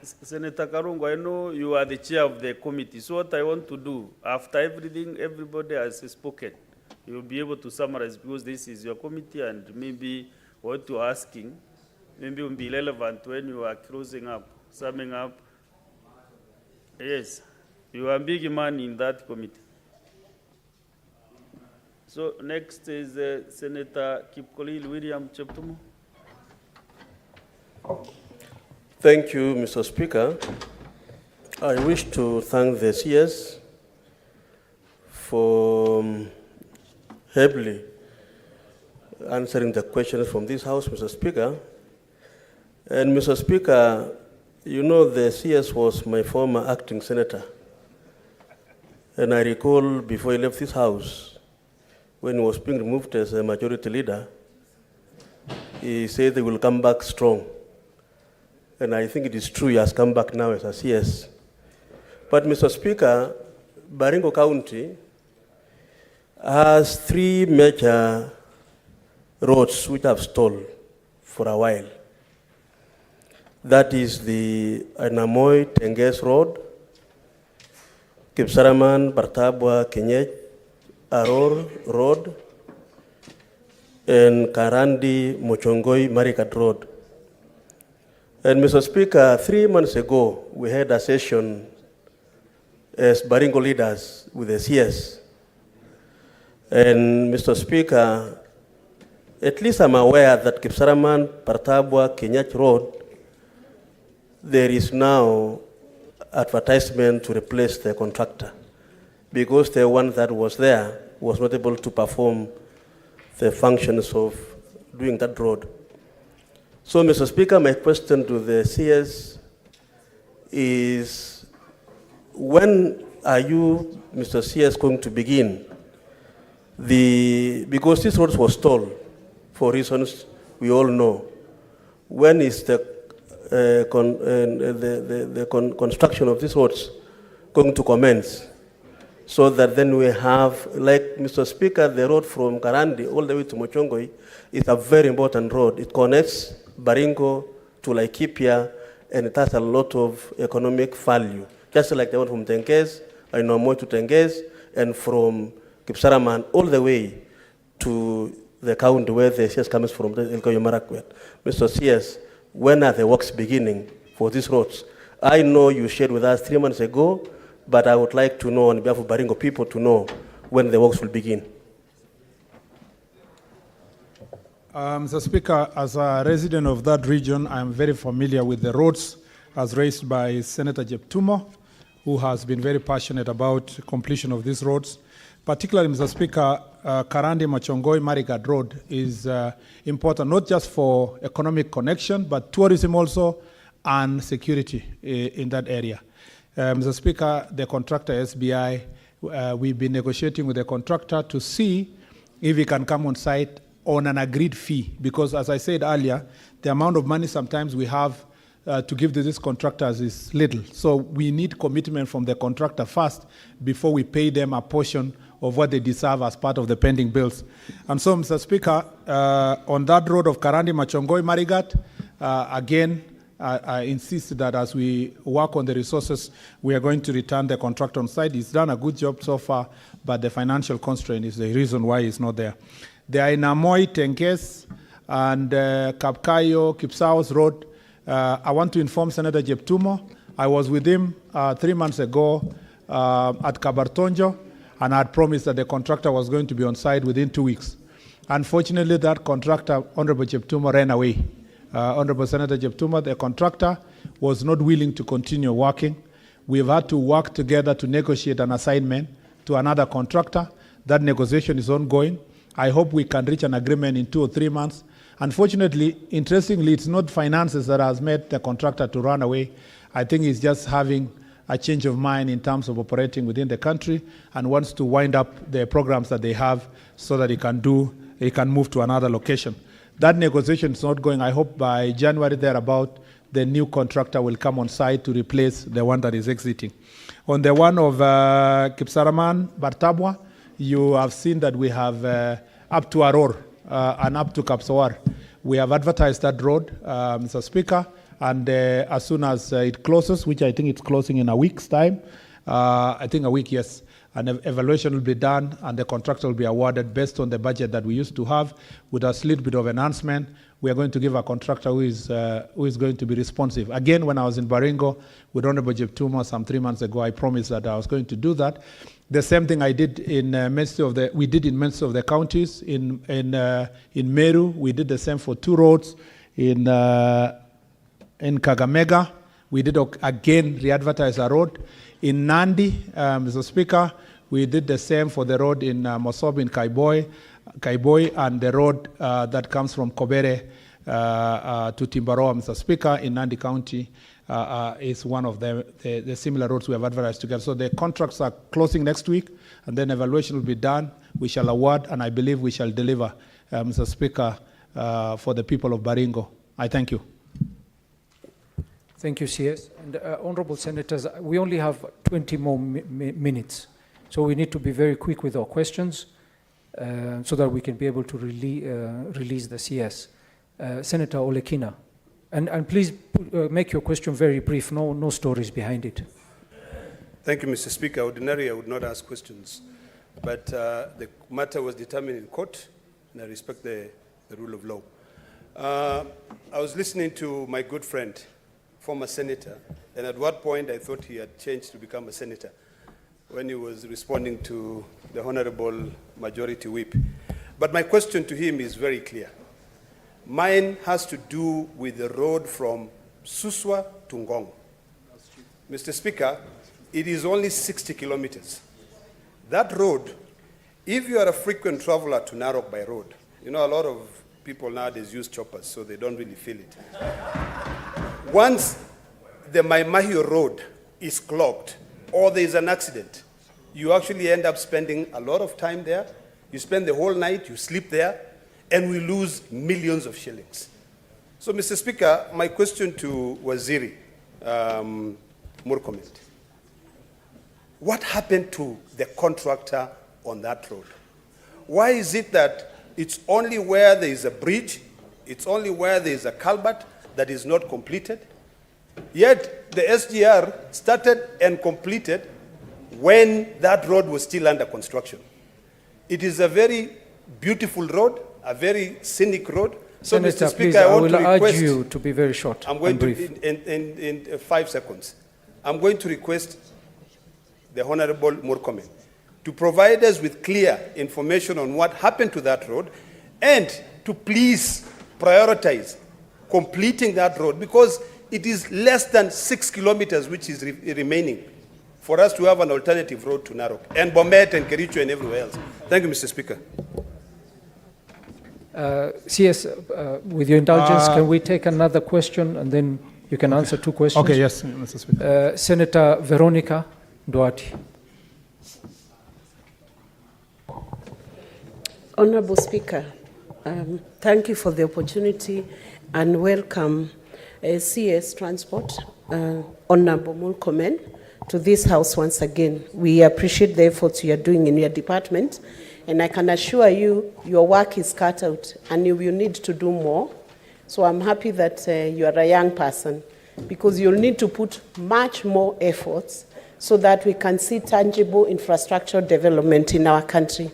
Senator Karungo, I know you are the chair of the committee. So what I want to do, after everything, everybody has spoken, you'll be able to summarize because this is your committee and maybe what you're asking maybe will be relevant when you are closing up, summing up. Yes, you are a big man in that committee. So next is Senator Kipkolil William Cheptumo. Thank you, Mr. Speaker. I wish to thank the CS for heavily answering the questions from this House, Mr. Speaker. And Mr. Speaker, you know the CS was my former acting senator. And I recall before he left this House, when he was being removed as a majority leader, he said they will come back strong. And I think it is true he has come back now as a CS. But Mr. Speaker, Baringo County has 3 major roads which have stalled for a while. That is the Anamoy Tenges Road, Kipsaraman Bartabwa Kenyech Aror Road, and Karandi Mochongoi Marikat Road. And Mr. Speaker, 3 months ago, we had a session as Baringo leaders with the CS. And Mr. Speaker, at least I'm aware that Kipsaraman, Partabwa, Kenyach Road, there is now advertisement to replace the contractor because the one that was there was not able to perform the functions of doing that road. So, Mr. Speaker, my question to the CS is, when are you, Mr. CS, going to begin because this road was stalled for reasons we all know. When is the construction of these roads going to commence? So that then we have, like Mr. Speaker, the road from Karandi all the way to Mochongoi is a very important road. It connects Baringo to Laikipia, and it has a lot of economic value. Just like the one from Tenges, I know more to Tenges, and from Kipsaraman all the way to the county where the CS comes from, the Elgeyo Marakwet. Mr. CS, when are the works beginning for these roads? I know you shared with us 3 months ago, but I would like to know on behalf of Baringo people to know when the works will begin. Mr. Speaker, as a resident of that region, I am very familiar with the roads as raised by Senator Jeptumo, who has been very passionate about completion of these roads. Particularly, Mr. Speaker, Karandi Machongoi Marigat Road is important not just for economic connection, but tourism also and security in that area. Mr. Speaker, the contractor SBI, we've been negotiating with the contractor to see if he can come on site on an agreed fee, because as I said earlier, the amount of money sometimes we have to give to these contractors is little. So we need commitment from the contractor first before we pay them a portion of what they deserve as part of the pending bills. And so, Mr. Speaker, on that road of Karandi Machongoi Marigat, again, I insist that as we work on the resources, we are going to return the contractor on site. He's done a good job so far, but the financial constraint is the reason why he's not there. They are in Amoy, Tenkes, and Kapkayo, Kipsaos Road. I want to inform Senator Jeptumo. I was with him 3 months ago at Kabartonjo, and I had promised that the contractor was going to be on site within 2 weeks. Unfortunately, that contractor, Honorable Jeptumo, ran away. Honorable Senator Jeptumo, the contractor, was not willing to continue working. We've had to work together to negotiate an assignment to another contractor. That negotiation is ongoing. I hope we can reach an agreement in 2 or 3 months. Unfortunately, interestingly, it's not finances that has made the contractor to run away. I think he's just having a change of mind in terms of operating within the country and wants to wind up the programs that they have so that he can move to another location. That negotiation is not going. I hope by January thereabout, the new contractor will come on site to replace the one that is exiting. On the one of Kipsaraman, Bartabwa, you have seen that we have up to Aror and up to Kapsawar. We have advertised that road, Mr. Speaker, and as soon as it closes, which I think it's closing in a week's time, I think a week, yes, an evaluation will be done and the contractor will be awarded based on the budget that we used to have with a little bit of enhancement. We are going to give a contractor who is going to be responsive. Again, when I was in Baringo with Honorable Jeptumo some 3 months ago, I promised that I was going to do that. The same thing I did in we did in most of the counties. In Meru, we did the same for 2 roads. In Kakamega, we did again re-advertise a road. In Nandi, Mr. Speaker, we did the same for the road in Mosob in Kaiboi, and the road that comes from Kobere to Timbaroa, Mr. Speaker, in Nandi County is one of the similar roads we have advertised together. So the contracts are closing next week, and then evaluation will be done. We shall award, and I believe we shall deliver, Mr. Speaker, for the people of Baringo. I thank you. Thank you, CS. And honorable senators, we only have 20 more minutes. So we need to be very quick with our questions so that we can be able to release the CS. Senator Olekina, and please make your question very brief, no stories behind it. Thank you, Mr. Speaker. Ordinarily, I would not ask questions, but the matter was determined in court, and I respect the rule of law. I was listening to my good friend, former senator, and at what point I thought he had changed to become a senator when he was responding to the Honorable Majority Whip. But my question to him is very clear. Mine has to do with the road from Suswa to Ngong. Mr. Speaker, it is only 60 kilometers. That road, if you are a frequent traveler to Narok by road, you know, a lot of people nowadays use choppers, so they don't really feel it. Once the Maimahio road is clogged or there is an accident, you actually end up spending a lot of time there. You spend the whole night, you sleep there, and we lose millions of shillings. So, Mr. Speaker, my question to Waziri Murkomen, what happened to the contractor on that road? Why is it that it's only where there is a bridge, it's only where there is a culvert that is not completed? Yet the SGR started and completed when that road was still under construction. It is a very beautiful road, a very scenic road. So, Senator, Mr. Speaker, please, I will want to request, urge you to be very short. I'm going and to, brief. in 5 seconds, I'm going to request the Honorable Murkomen to provide us with clear information on what happened to that road, and to please prioritize completing that road, because it is less than 6 kilometers which is remaining for us to have an alternative road to Narok, and Bomet and Kericho and everywhere else. Thank you, Mr. Speaker. CS, with your indulgence, can we take another question and then you can answer 2 questions? Okay, yes, Mr. Speaker. Senator Veronica Duarte. Honorable Speaker, thank you for the opportunity and welcome CS Transport, Honorable Mulkomen, to this House once again. We appreciate the efforts you are doing in your department, and I can assure you your work is cut out and you will need to do more. So I'm happy that you are a young person, because you'll need to put much more efforts so that we can see tangible infrastructure development in our country.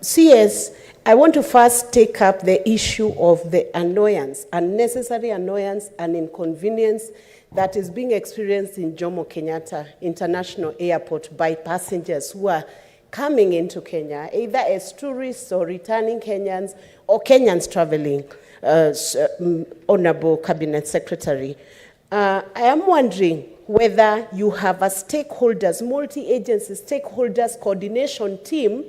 CS, I want to first take up the issue of the annoyance, unnecessary annoyance and inconvenience that is being experienced in Jomo Kenyatta International Airport by passengers who are coming into Kenya, either as tourists or returning Kenyans or Kenyans traveling, Honorable Cabinet Secretary. I am wondering whether you have a stakeholders, multi-agency stakeholders coordination team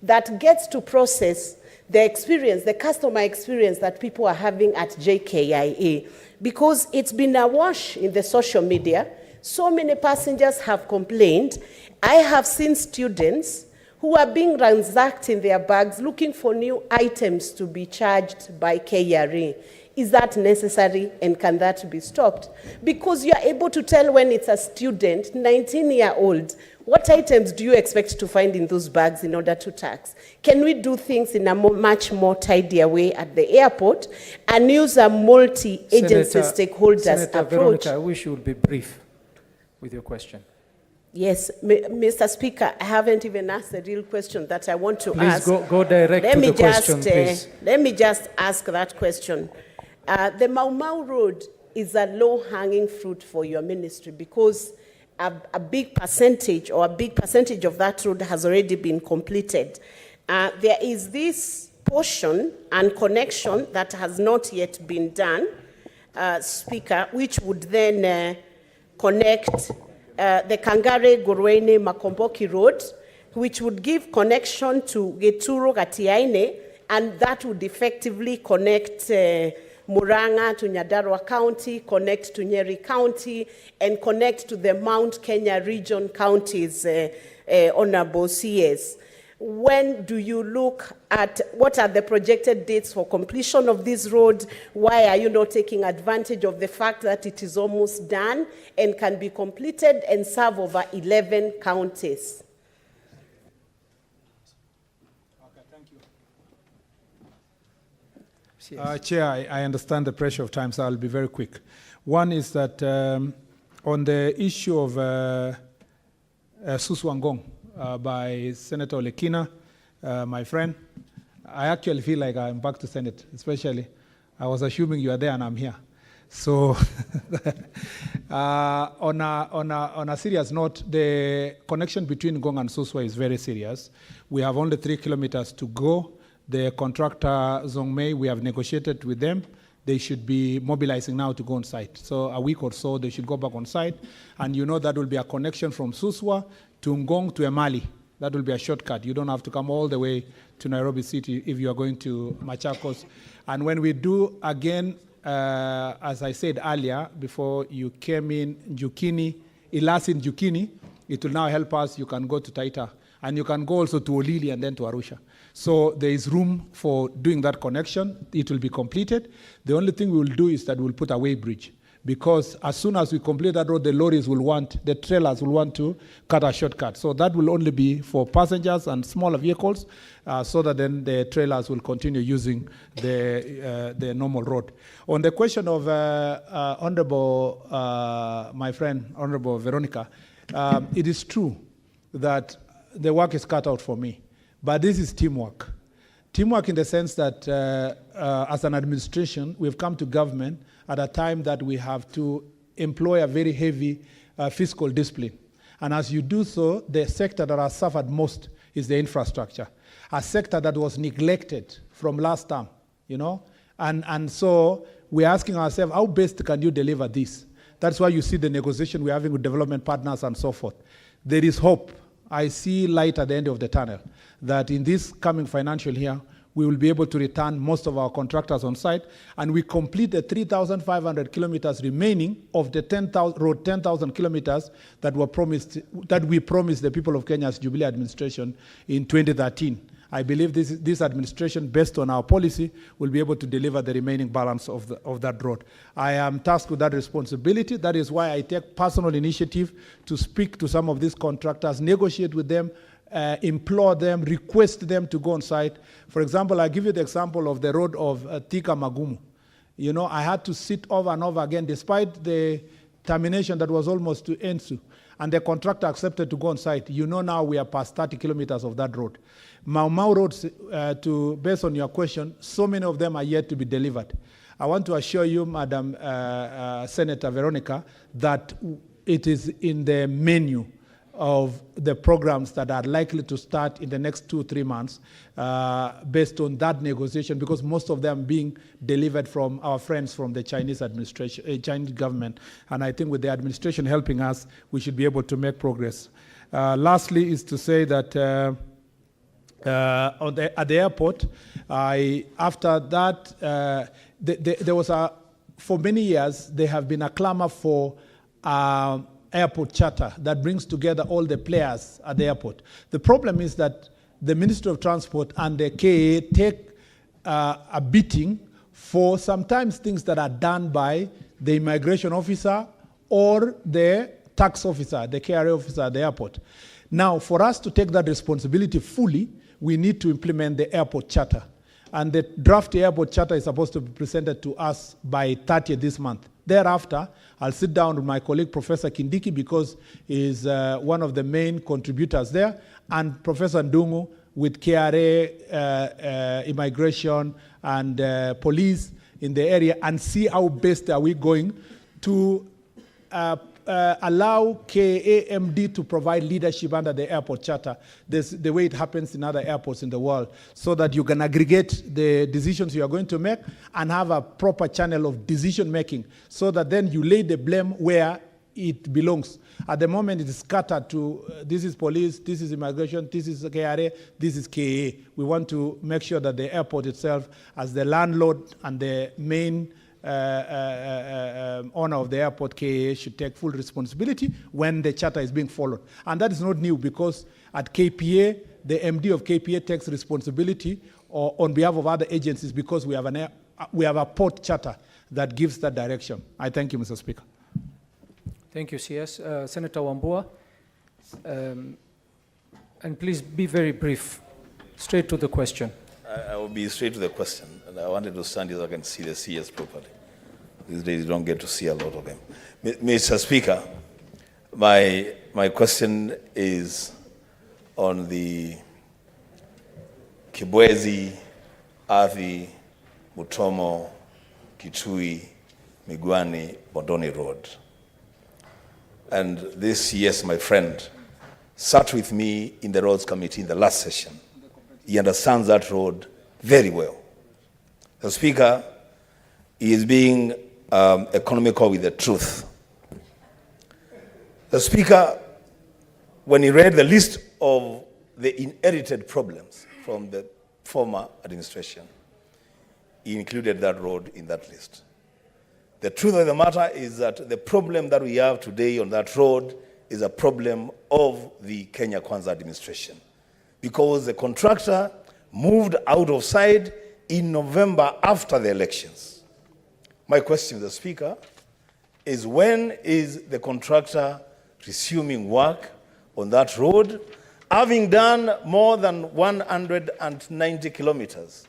that gets to process the experience, the customer experience that people are having at JKIA. Because it's been awash in the social media. So many passengers have complained. I have seen students who are being ransacked in their bags looking for new items to be charged by KRA. Is that necessary, and can that be stopped? Because you are able to tell when it's a student, 19-year-old, what items do you expect to find in those bags in order to tax? Can we do things in a much more tidier way at the airport and use a multi-agency stakeholders Senator approach? Veronica, I wish you would be brief with your question. Yes, Mr. Speaker, I haven't even asked the real question that I want to ask. Please go direct to the question, please. Let me just ask that question. The Mau Mau Road is a low-hanging fruit for your ministry, because a big percentage of that road has already been completed. There is this portion and connection that has not yet been done, Speaker, which would then connect the Kangare Gorwene Makomboki Road, which would give connection to Geturo Gatiaine, and that would effectively connect Muranga to Nyandarua County, connect to Nyeri County, and connect to the Mount Kenya region counties, Honorable CS. When do you look at, what are the projected dates for completion of this road? Why are you not taking advantage of the fact that it is almost done and can be completed and serve over 11 counties? Chair, I understand the pressure of time, so I'll be very quick. One is that on the issue of Suswangong by Senator Olekina, my friend, I actually feel like I'm back to Senate, especially. I was assuming you are there and I'm here. So on a serious note, the connection between Ngong and Suswa is very serious. We have only 3 kilometers to go. The contractor, Zongmei, we have negotiated with them. They should be mobilizing now to go on site. So a week or so, they should go back on site. And you know that will be a connection from Suswa to Ngong to Emali. That will be a shortcut. You don't have to come all the way to Nairobi City if you are going to Machakos. And when we do, again, as I said earlier, before you came in, Njukini, Ilasin Njukini, it will now help us. You can go to Taita. And you can go also to Olili and then to Arusha. So there is room for doing that connection. It will be completed. The only thing we will do is that we'll put a weighbridge, because as soon as we complete that road, the lorries will want, the trailers will want to cut a shortcut. So that will only be for passengers and smaller vehicles, so that then the trailers will continue using the normal road. On the question of Honorable, my friend, Honorable Veronica, it is true that the work is cut out for me. But this is teamwork. Teamwork in the sense that as an administration, we've come to government at a time that we have to employ a very heavy fiscal discipline. And as you do so, the sector that has suffered most is the infrastructure. A sector that was neglected from last term, you know? And so we're asking ourselves, how best can you deliver this? That's why you see the negotiation we're having with development partners and so forth. There is hope. I see light at the end of the tunnel, that in this coming financial year, we will be able to return most of our contractors on site, and we complete the 3,500 kilometers remaining of the 10,000 kilometers that we promised the people of Kenya's Jubilee administration in 2013. I believe this administration, based on our policy, will be able to deliver the remaining balance of that road. I am tasked with that responsibility. That is why I take personal initiative to speak to some of these contractors, negotiate with them, implore them, request them to go on site. For example, I give you the example of the road of Thika Magumu. You know, I had to sit over and over again, despite the termination that was almost to Ensu, and the contractor accepted to go on site. You know, now we are past 30 kilometers of that road. Mau Mau roads, based on your question, so many of them are yet to be delivered. I want to assure you, Madam Senator Veronica, that it is in the menu of the programs that are likely to start in the next 2-3 months based on that negotiation, because most of them being delivered from our friends from the Chinese administration, Chinese government. And I think with the administration helping us, we should be able to make progress. Lastly is to say that at the airport, after that, there was for many years, there have been a clamor for airport charter that brings together all the players at the airport. The problem is that the Ministry of Transport and the KA take a beating for sometimes things that are done by the immigration officer or the tax officer, the KRA officer at the airport. Now, for us to take that responsibility fully, we need to implement the airport charter. And the draft airport charter is supposed to be presented to us by 30th this month. Thereafter, I'll sit down with my colleague, Professor Kindiki, because he's one of the main contributors there, and Professor Ndungu with KRA, immigration, and police in the area, and see how best are we going to allow KAMD to provide leadership under the airport charter, the way it happens in other airports in the world, so that you can aggregate the decisions you are going to make and have a proper channel of decision making, so that then you lay the blame where it belongs. At the moment, it is scattered to this is police, this is immigration, this is KRA, this is KA. We want to make sure that the airport itself, as the landlord and the main owner of the airport, KA, should take full responsibility when the charter is being followed. And that is not new, because at KPA, the MD of KPA takes responsibility on behalf of other agencies, because we have a port charter that gives that direction. I thank you, Mr. Speaker. Thank you, CS. Senator Wambua, and please be very brief, straight to the question. I will be straight to the question, and I wanted to stand here so I can see the CS properly. These days you don't get to see a lot of them. Mr. Speaker, my question is on the Kibwezi, Athi, Mutomo, Kitui, Migwani, Bondoni Road. And this, yes, my friend, sat with me in the Roads Committee in the last session. He understands that road very well. The Speaker, he is being economical with the truth. The Speaker, when he read the list of the inherited problems from the former administration, he included that road in that list. The truth of the matter is that the problem that we have today on that road is a problem of the Kenya Kwanza administration, because the contractor moved out of sight in November after the elections. My question to the Speaker is, when is the contractor resuming work on that road, having done more than 190 kilometers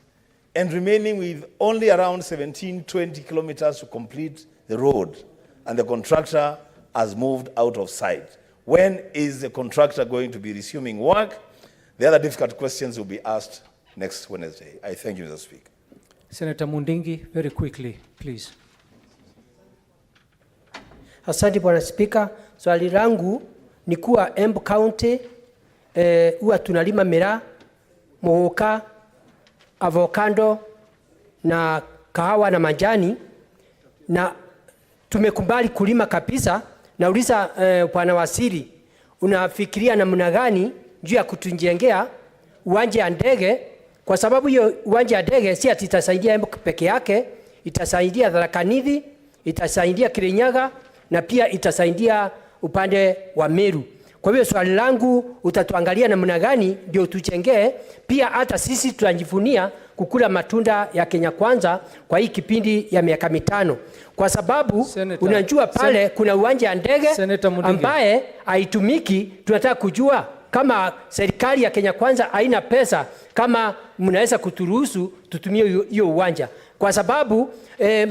and remaining with only around 17-20 kilometers to complete the road, and the contractor has moved out of sight? When is the contractor going to be resuming work? The other difficult questions will be asked next Wednesday. I thank you, Mr. Speaker. Senator Mundingi, very quickly, please. Asante Bwana Spika, swali langu ni kuwa Embu County huwa tunalima miraa, muhoka, avocado na kahawa na majani, na tumekubali kulima kabisa. Nauliza bwana waziri, unafikiria namna gani juu ya kutujengea uwanja wa ndege? Kwa sababu hiyo uwanja wa ndege si ati itasaidia Embu peke yake, itasaidia Tharaka Nithi, itasaidia Kirinyaga na pia itasaidia upande wa Meru. Kwa hivyo swali langu, utatuangalia namna gani ndio tujengee pia hata sisi tunajivunia kukula matunda ya Kenya Kwanza kwa hii kipindi ya miaka 5, kwa sababu unajua pale kuna uwanja wa ndege ambaye haitumiki. Tunataka kujua kama serikali ya Kenya Kwanza haina pesa, kama mnaweza kuturuhusu tutumie hiyo uwanja, kwa sababu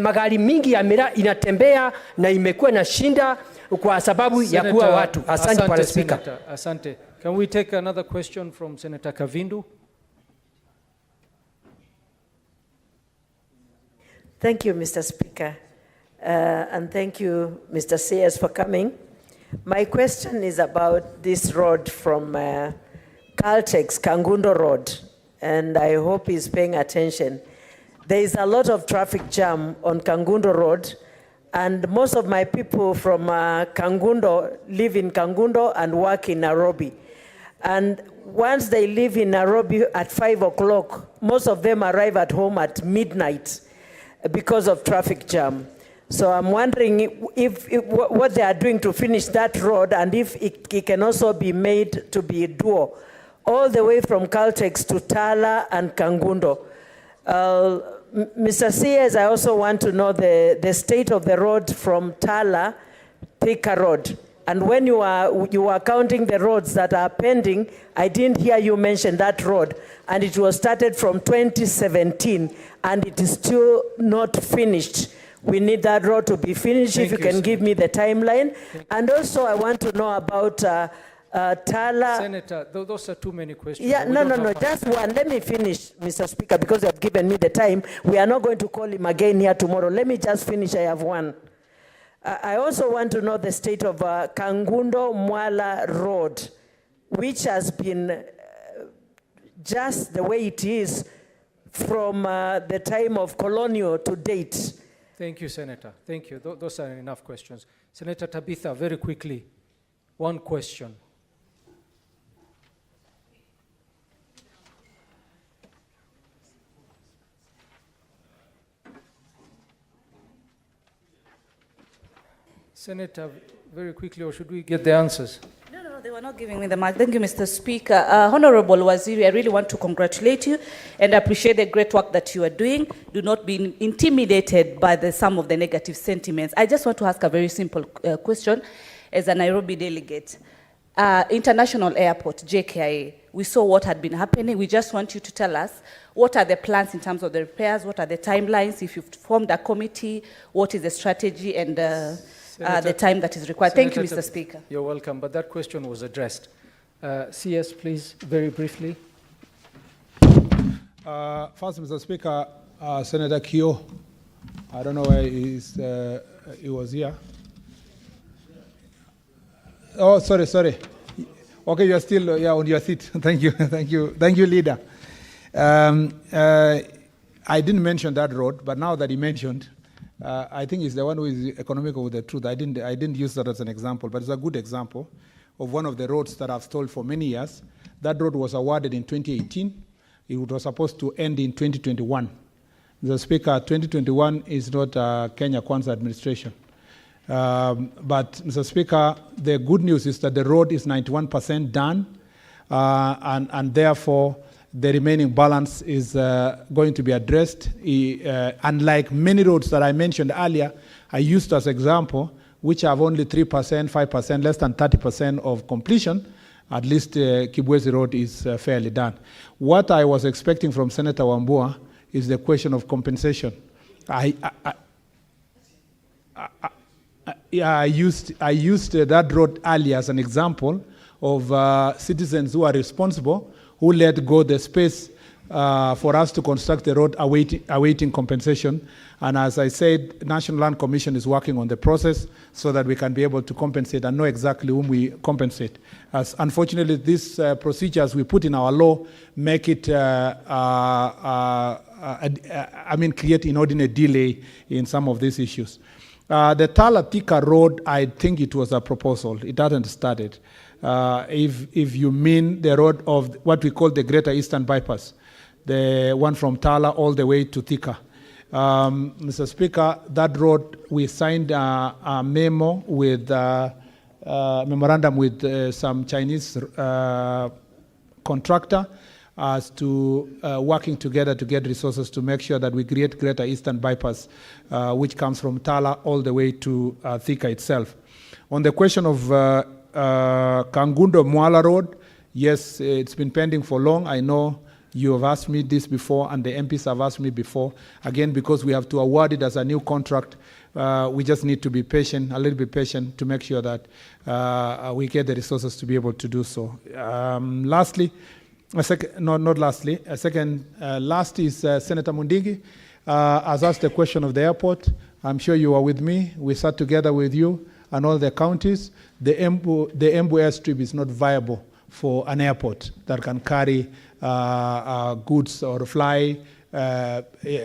magari mingi ya miraa inatembea na imekuwa na shinda kwa sababu ya kuwa watu. Asante Bwana Speaker. Asante. Can we take another question from Senator Kavindu? Thank you, Mr. Speaker. And thank you, Mr. CS, for coming. My question is about this road from Caltex, Kangundo Road, and I hope he's paying attention. There is a lot of traffic jam on Kangundo Road, and most of my people from Kangundo live in Kangundo and work in Nairobi. And once they live in Nairobi at 5 o'clock, most of them arrive at home at midnight because of traffic jam. So I'm wondering if what they are doing to finish that road, and if it can also be made to be dual, all the way from Caltex to Tala and Kangundo. Mr. CS, I also want to know the state of the road from Tala, Thika Road. And when you are counting the roads that are pending, I didn't hear you mention that road. And it was started from 2017, and it is still not finished. We need that road to be finished. If you can give me the timeline. And also I want to know about Tala. Senator, those are too many questions. Yeah, no, just one. Let me finish, Mr. Speaker, because you have given me the time. We are not going to call him again here tomorrow. Let me just finish. I have one. I also want to know the state of Kangundo Mwala Road, which has been just the way it is from the time of colonial to date. Thank you, Senator. Thank you. Those are enough questions. Senator Tabitha, very quickly, one question. Senator, very quickly, or should we get the answers? No, they were not giving me the mic. Thank you, Mr. Speaker. Honorable Waziri, I really want to congratulate you and appreciate the great work that you are doing. Do not be intimidated by some of the negative sentiments. I just want to ask a very simple question as a Nairobi delegate. International Airport, JKIA, we saw what had been happening. We just want you to tell us what are the plans in terms of the repairs, what are the timelines, if you've formed a committee, what is the strategy and the time that is required. Thank you, Mr. Speaker. You're welcome, but that question was addressed. CS, please, very briefly. First, Mr. Speaker, Senator Kyo, I don't know where he was here. Oh, sorry. Okay, you're still on your seat. Thank you, leader. I didn't mention that road, but now that he mentioned, I think it's the one who is economical with the truth. I didn't use that as an example, but it's a good example of one of the roads that I've stalled for many years. That road was awarded in 2018. It was supposed to end in 2021. The Speaker, 2021 is not Kenya Kwanza administration. But, Mr. Speaker, the good news is that the road is 91% done, and therefore the remaining balance is going to be addressed. Unlike many roads that I mentioned earlier, I used as example, which have only 3%, 5%, less than 30% of completion, at least Kibwezi Road is fairly done. What I was expecting from Senator Wambua is the question of compensation. I used that road earlier as an example of citizens who are responsible, who let go the space for us to construct the road awaiting compensation. And as I said, National Land Commission is working on the process so that we can be able to compensate and know exactly whom we compensate. As unfortunately, these procedures we put in our law make it, create inordinate delay in some of these issues. The Tala-Thika road, I think it was a proposal. It hadn't started. If you mean the road of what we call the Greater Eastern Bypass, the one from Tala all the way to Thika. Mr. Speaker, that road, we signed a memo with memorandum with some Chinese contractor as to working together to get resources to make sure that we create Greater Eastern Bypass, which comes from Tala all the way to Thika itself. On the question of Kangundo-Mwala Road, yes, it's been pending for long. I know you have asked me this before, and the MPs have asked me before. Again, because we have to award it as a new contract, we just need to be patient, a little bit patient, to make sure that we get the resources to be able to do so. Last is Senator Mundingi has asked the question of the airport. I'm sure you are with me. We sat together with you and all the counties. The Embu airstrip is not viable for an airport that can carry goods or fly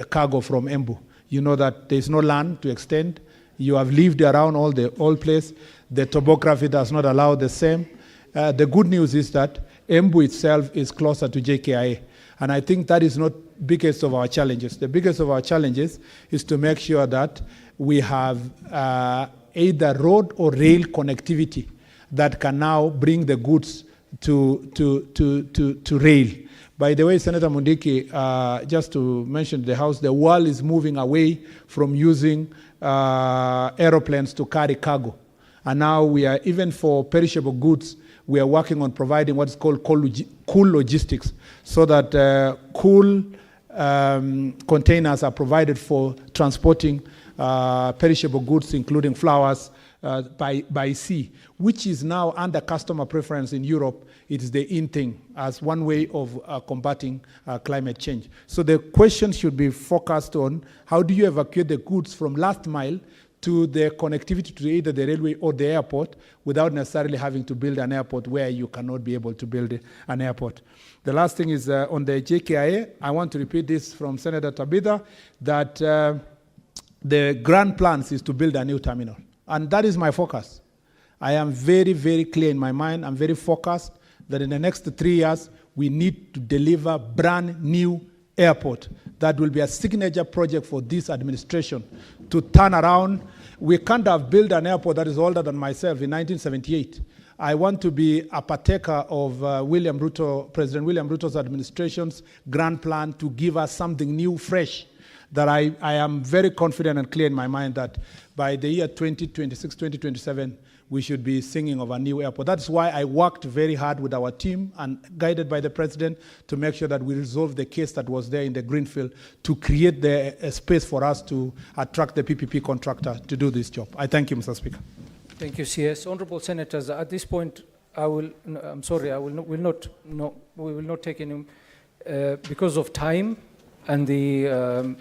cargo from Embu. You know that there's no land to extend. You have lived around all place. The topography does not allow the same. The good news is that Embu itself is closer to JKIA. And I think that is not biggest of our challenges. The biggest of our challenges is to make sure that we have either road or rail connectivity that can now bring the goods to rail. By the way, Senator Mundiki, just to mention the House, the world is moving away from using aeroplanes to carry cargo. And now we are, even for perishable goods, we are working on providing what's called cool logistics, so that cool containers are provided for transporting perishable goods, including flowers, by sea, which is now under customer preference in Europe. It is the in thing as one way of combating climate change. So the question should be focused on how do you evacuate the goods from last mile to the connectivity to either the railway or the airport without necessarily having to build an airport where you cannot be able to build an airport. The last thing is on the JKIA, I want to repeat this from Senator Tabitha, that the grand plans is to build a new terminal. And that is my focus. I am very, very clear in my mind. I'm very focused that in the next 3 years, we need to deliver brand new airport. That will be a signature project for this administration to turn around. We can't have built an airport that is older than myself in 1978. I want to be a partaker of President William Ruto's administration's grand plan to give us something new, fresh, that I am very confident and clear in my mind that by the year 2026, 2027, we should be singing of a new airport. That's why I worked very hard with our team and guided by the president to make sure that we resolve the case that was there in the Greenfield to create the space for us to attract the PPP contractor to do this job. I thank you, Mr. Speaker. Thank you, CS. Honorable Senators, at this point, we will not take any, because of time, and the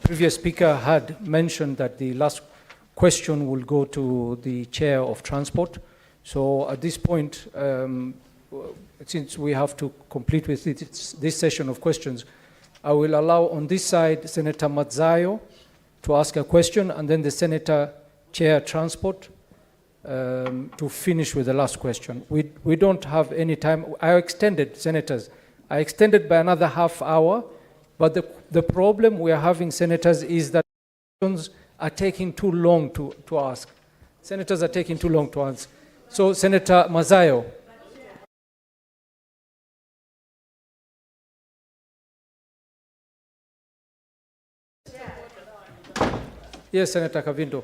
previous speaker had mentioned that the last question will go to the Chair of Transport. So at this point, since we have to complete with this session of questions, I will allow on this side Senator Mazzayo to ask a question, and then the Senator Chair Transport to finish with the last question. We don't have any time. I extended, Senators, I extended by another half hour, but the problem we are having, Senators, is that questions are taking too long to ask. Senators are taking too long to answer. So, Senator Mazzayo. Yes, Senator Kavindo.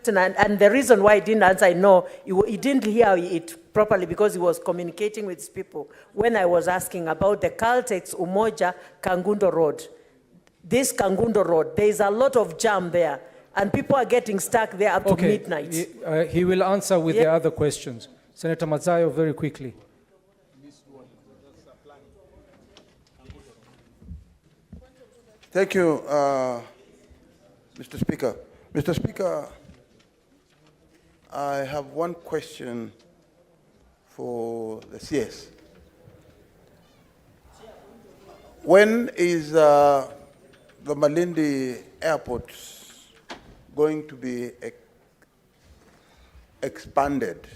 And the reason why he didn't answer, no, he didn't hear it properly because he was communicating with his people. When I was asking about the Caltex Umoja Kangundo Road, this Kangundo Road, there is a lot of jam there, and people are getting stuck there up to midnight. He will answer with the other questions. Senator Mazzayo, very quickly. Thank you, Mr. Speaker. Mr. Speaker, I have one question for the CS. When is the Malindi Airport going to be expanded?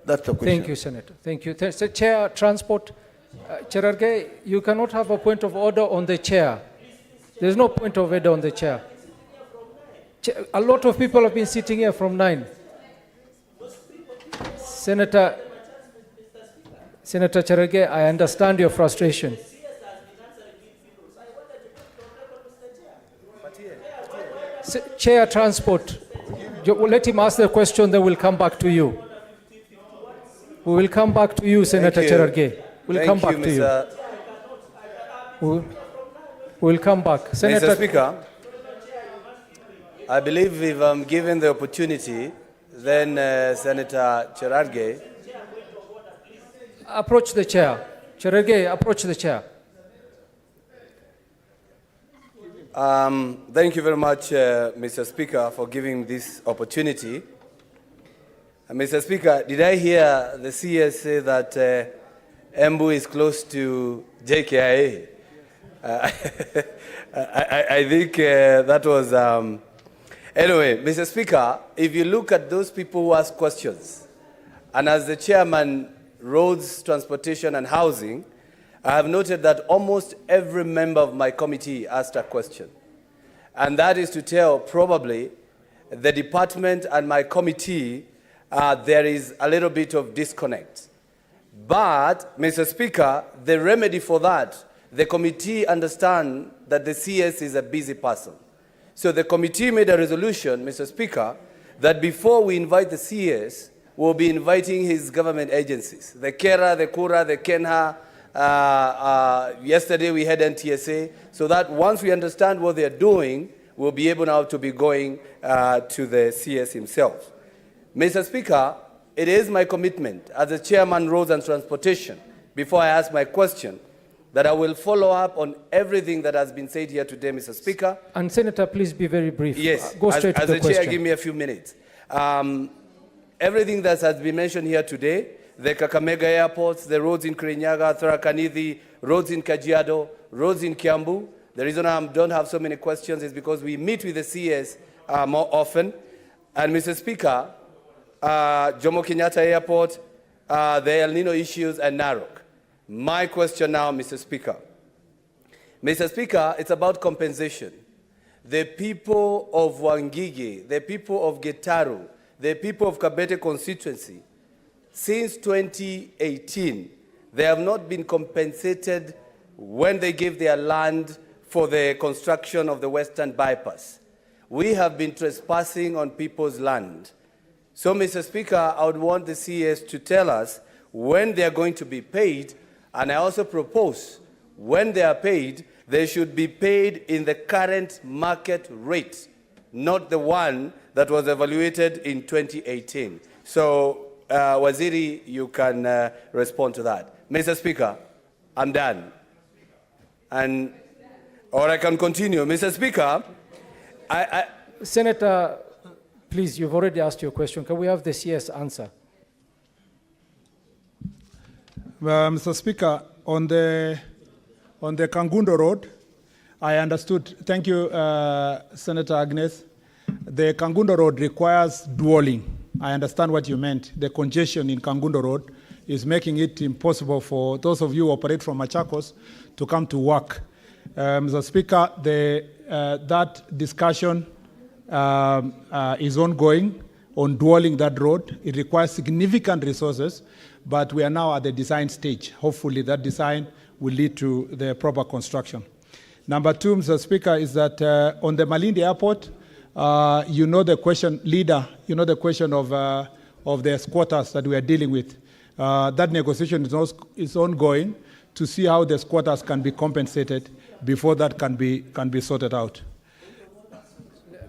That's the question. Thank you, Senator. Thank you. So, Chair, Transport, Cherargei, you cannot have a point of order on the chair. There's no point of order on the chair. A lot of people have been sitting here from 9. Senator Cherargei, I understand your frustration. Chair Transport, let him ask the question, then we'll come back to you. We will come back to you, Senator Cherargei. We'll come back to you. We'll come back. Senator Mr. Speaker, I believe if I'm given the opportunity, then Senator Cherargei. Approach the chair. Cherargei, approach the chair. Thank you very much, Mr. Speaker, for giving this opportunity. Mr. Speaker, did I hear the CS say that Embu is close to JKIA? I think that was... Anyway, Mr. Speaker, if you look at those people who ask questions, and as the chairman, Roads, Transportation and Housing, I have noted that almost every member of my committee asked a question. And that is to tell probably the department and my committee there is a little bit of disconnect. But, Mr. Speaker, the remedy for that, the committee understand that the CS is a busy person. So the committee made a resolution, Mr. Speaker, that before we invite the CS, we'll be inviting his government agencies, the KERA, the KURA, the KENHA. Yesterday we had NTSA, so that once we understand what they're doing, we'll be able now to be going to the CS himself. Mr. Speaker, it is my commitment as the Chairman, Roads and Transportation, before I ask my question, that I will follow up on everything that has been said here today, Mr. Speaker. And Senator, please be very brief. Yes, Go straight to the question. As the Chair, give me a few minutes. Everything that has been mentioned here today, the Kakamega airports, the roads in Kirinyaga, Tharaka-Nithi, roads in Kajiado, roads in Kiambu. The reason I don't have so many questions is because we meet with the CS more often. And Mr. Speaker, Jomo Kenyatta Airport, the El Nino issues, and Narok. My question now, Mr. Speaker. Mr. Speaker, it's about compensation. The people of Wangigi, the people of Getaru, the people of Kabete constituency, since 2018, they have not been compensated when they gave their land for the construction of the Western Bypass. We have been trespassing on people's land. So, Mr. Speaker, I would want the CS to tell us when they are going to be paid, and I also propose when they are paid, they should be paid in the current market rate, not the one that was evaluated in 2018. So, Waziri, you can respond to that. Mr. Speaker, I'm done. Or I can continue. Mr. Speaker, Senator, please, you've already asked your question. Can we have the CS answer? Mr. Speaker, on the Kangundo Road, I understood. Thank you, Senator Agnes. The Kangundo Road requires dualling. I understand what you meant. The congestion in Kangundo Road is making it impossible for those of you who operate from Machakos to come to work. Mr. Speaker, that discussion is ongoing on dualling that road. It requires significant resources, but we are now at the design stage. Hopefully that design will lead to the proper construction. Number two, Mr. Speaker, is that on the Malindi Airport, you know the question, leader, you know the question of the squatters that we are dealing with. That negotiation is ongoing to see how the squatters can be compensated before that can be sorted out.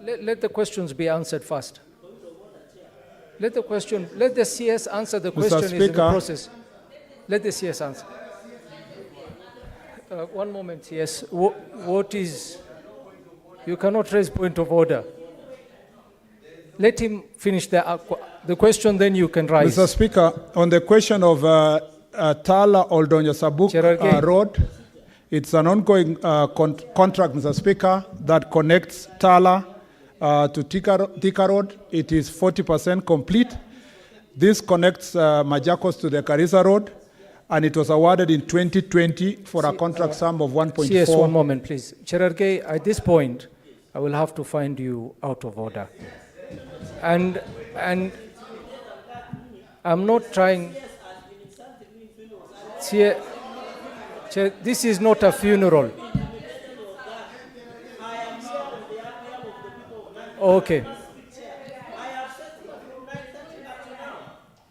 Let the questions be answered first. Let the CS answer the question. Mr. Is in the Speaker, process. Let the CS answer. One moment, yes. What is... You cannot raise point of order. Let him finish the question, then you can rise. Mr. Speaker, on the question of Tala Oldonyo Sabuk Road, it's an ongoing contract, Mr. Speaker, that connects Tala to Thika Road. It is 40% complete. This connects Majakos to the Garissa Road, and it was awarded in 2020 for a contract sum of 1.4. Yes, one moment, please. Cherargei, at this point, I will have to find you out of order. And I'm not trying... This is not a funeral. Okay.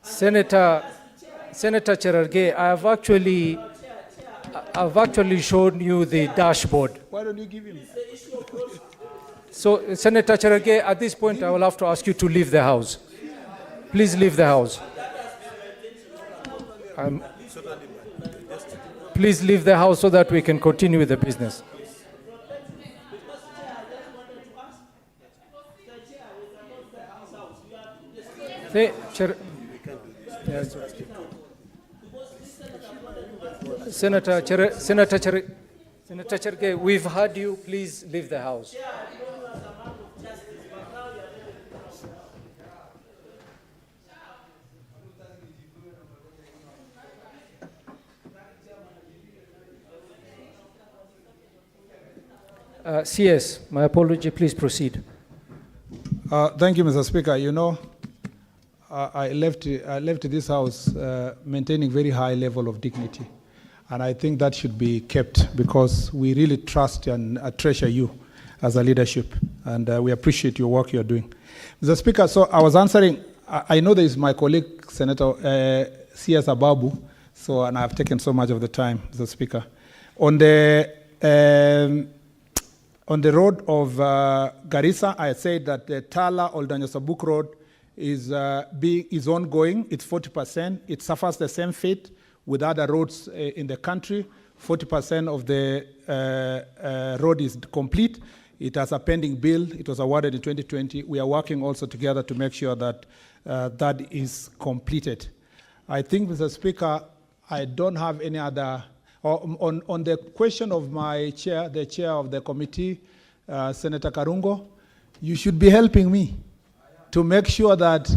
Senator Cherargei, I've actually shown you the dashboard. Why don't you give him? So, Senator Cherargei, at this point, I will have to ask you to leave the House. Please leave the House. Please leave the House so that we can continue with the business. Senator Cherargei, we've heard you. Please leave the House. CS, my apology, please proceed. Thank you, Mr. Speaker. You know, I left this House maintaining very high level of dignity. And I think that should be kept because we really trust and treasure you as a leadership. And we appreciate your work you're doing. Mr. Speaker, so I was answering, I know there is my colleague, Senator C.S. Ababu, and I've taken so much of the time, Mr. Speaker. On the road of Garissa, I said that the Tala Oldonyo Sabuk Road is ongoing. It's 40%. It suffers the same fate with other roads in the country. 40% of the road is complete. It has a pending bill. It was awarded in 2020. We are working also together to make sure that that is completed. I think, Mr. Speaker, I don't have any other... On the question of my chair, the chair of the committee, Senator Karungo, you should be helping me to make sure that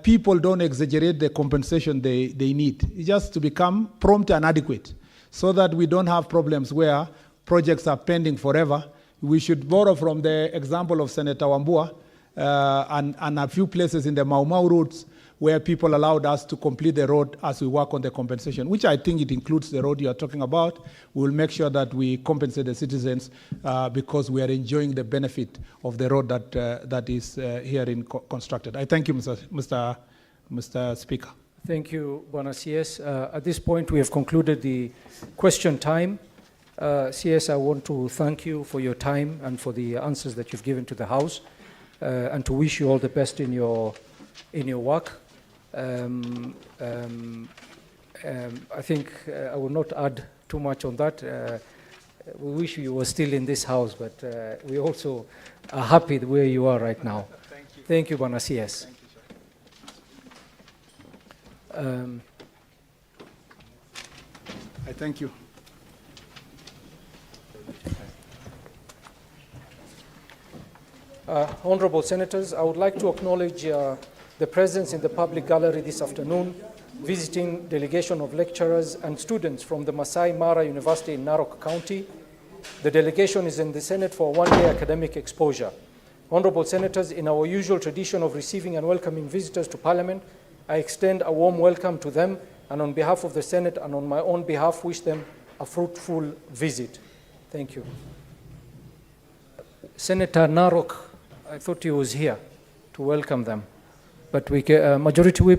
people don't exaggerate the compensation they need. It's just to become prompt and adequate so that we don't have problems where projects are pending forever. We should borrow from the example of Senator Wambua and a few places in the Mau Mau routes where people allowed us to complete the road as we work on the compensation, which I think it includes the road you are talking about. We will make sure that we compensate the citizens because we are enjoying the benefit of the road that is herein constructed. I thank you, Mr. Speaker. Thank you, Bwana CS. At this point, we have concluded the question time. CS, I want to thank you for your time and for the answers that you've given to the House, and to wish you all the best in your work. I think I will not add too much on that. We wish you were still in this House, but we also are happy where you are right now. Thank you. Thank you, Bwana CS. I thank you. Honorable Senators, I would like to acknowledge the presence in the public gallery this afternoon, visiting delegation of lecturers and students from the Masai Mara University in Narok County. The delegation is in the Senate for a one-day academic exposure. Honorable Senators, in our usual tradition of receiving and welcoming visitors to Parliament, I extend a warm welcome to them, and on behalf of the Senate and on my own behalf, wish them a fruitful visit. Thank you. Senator Narok, I thought he was here to welcome them, but Majority Whip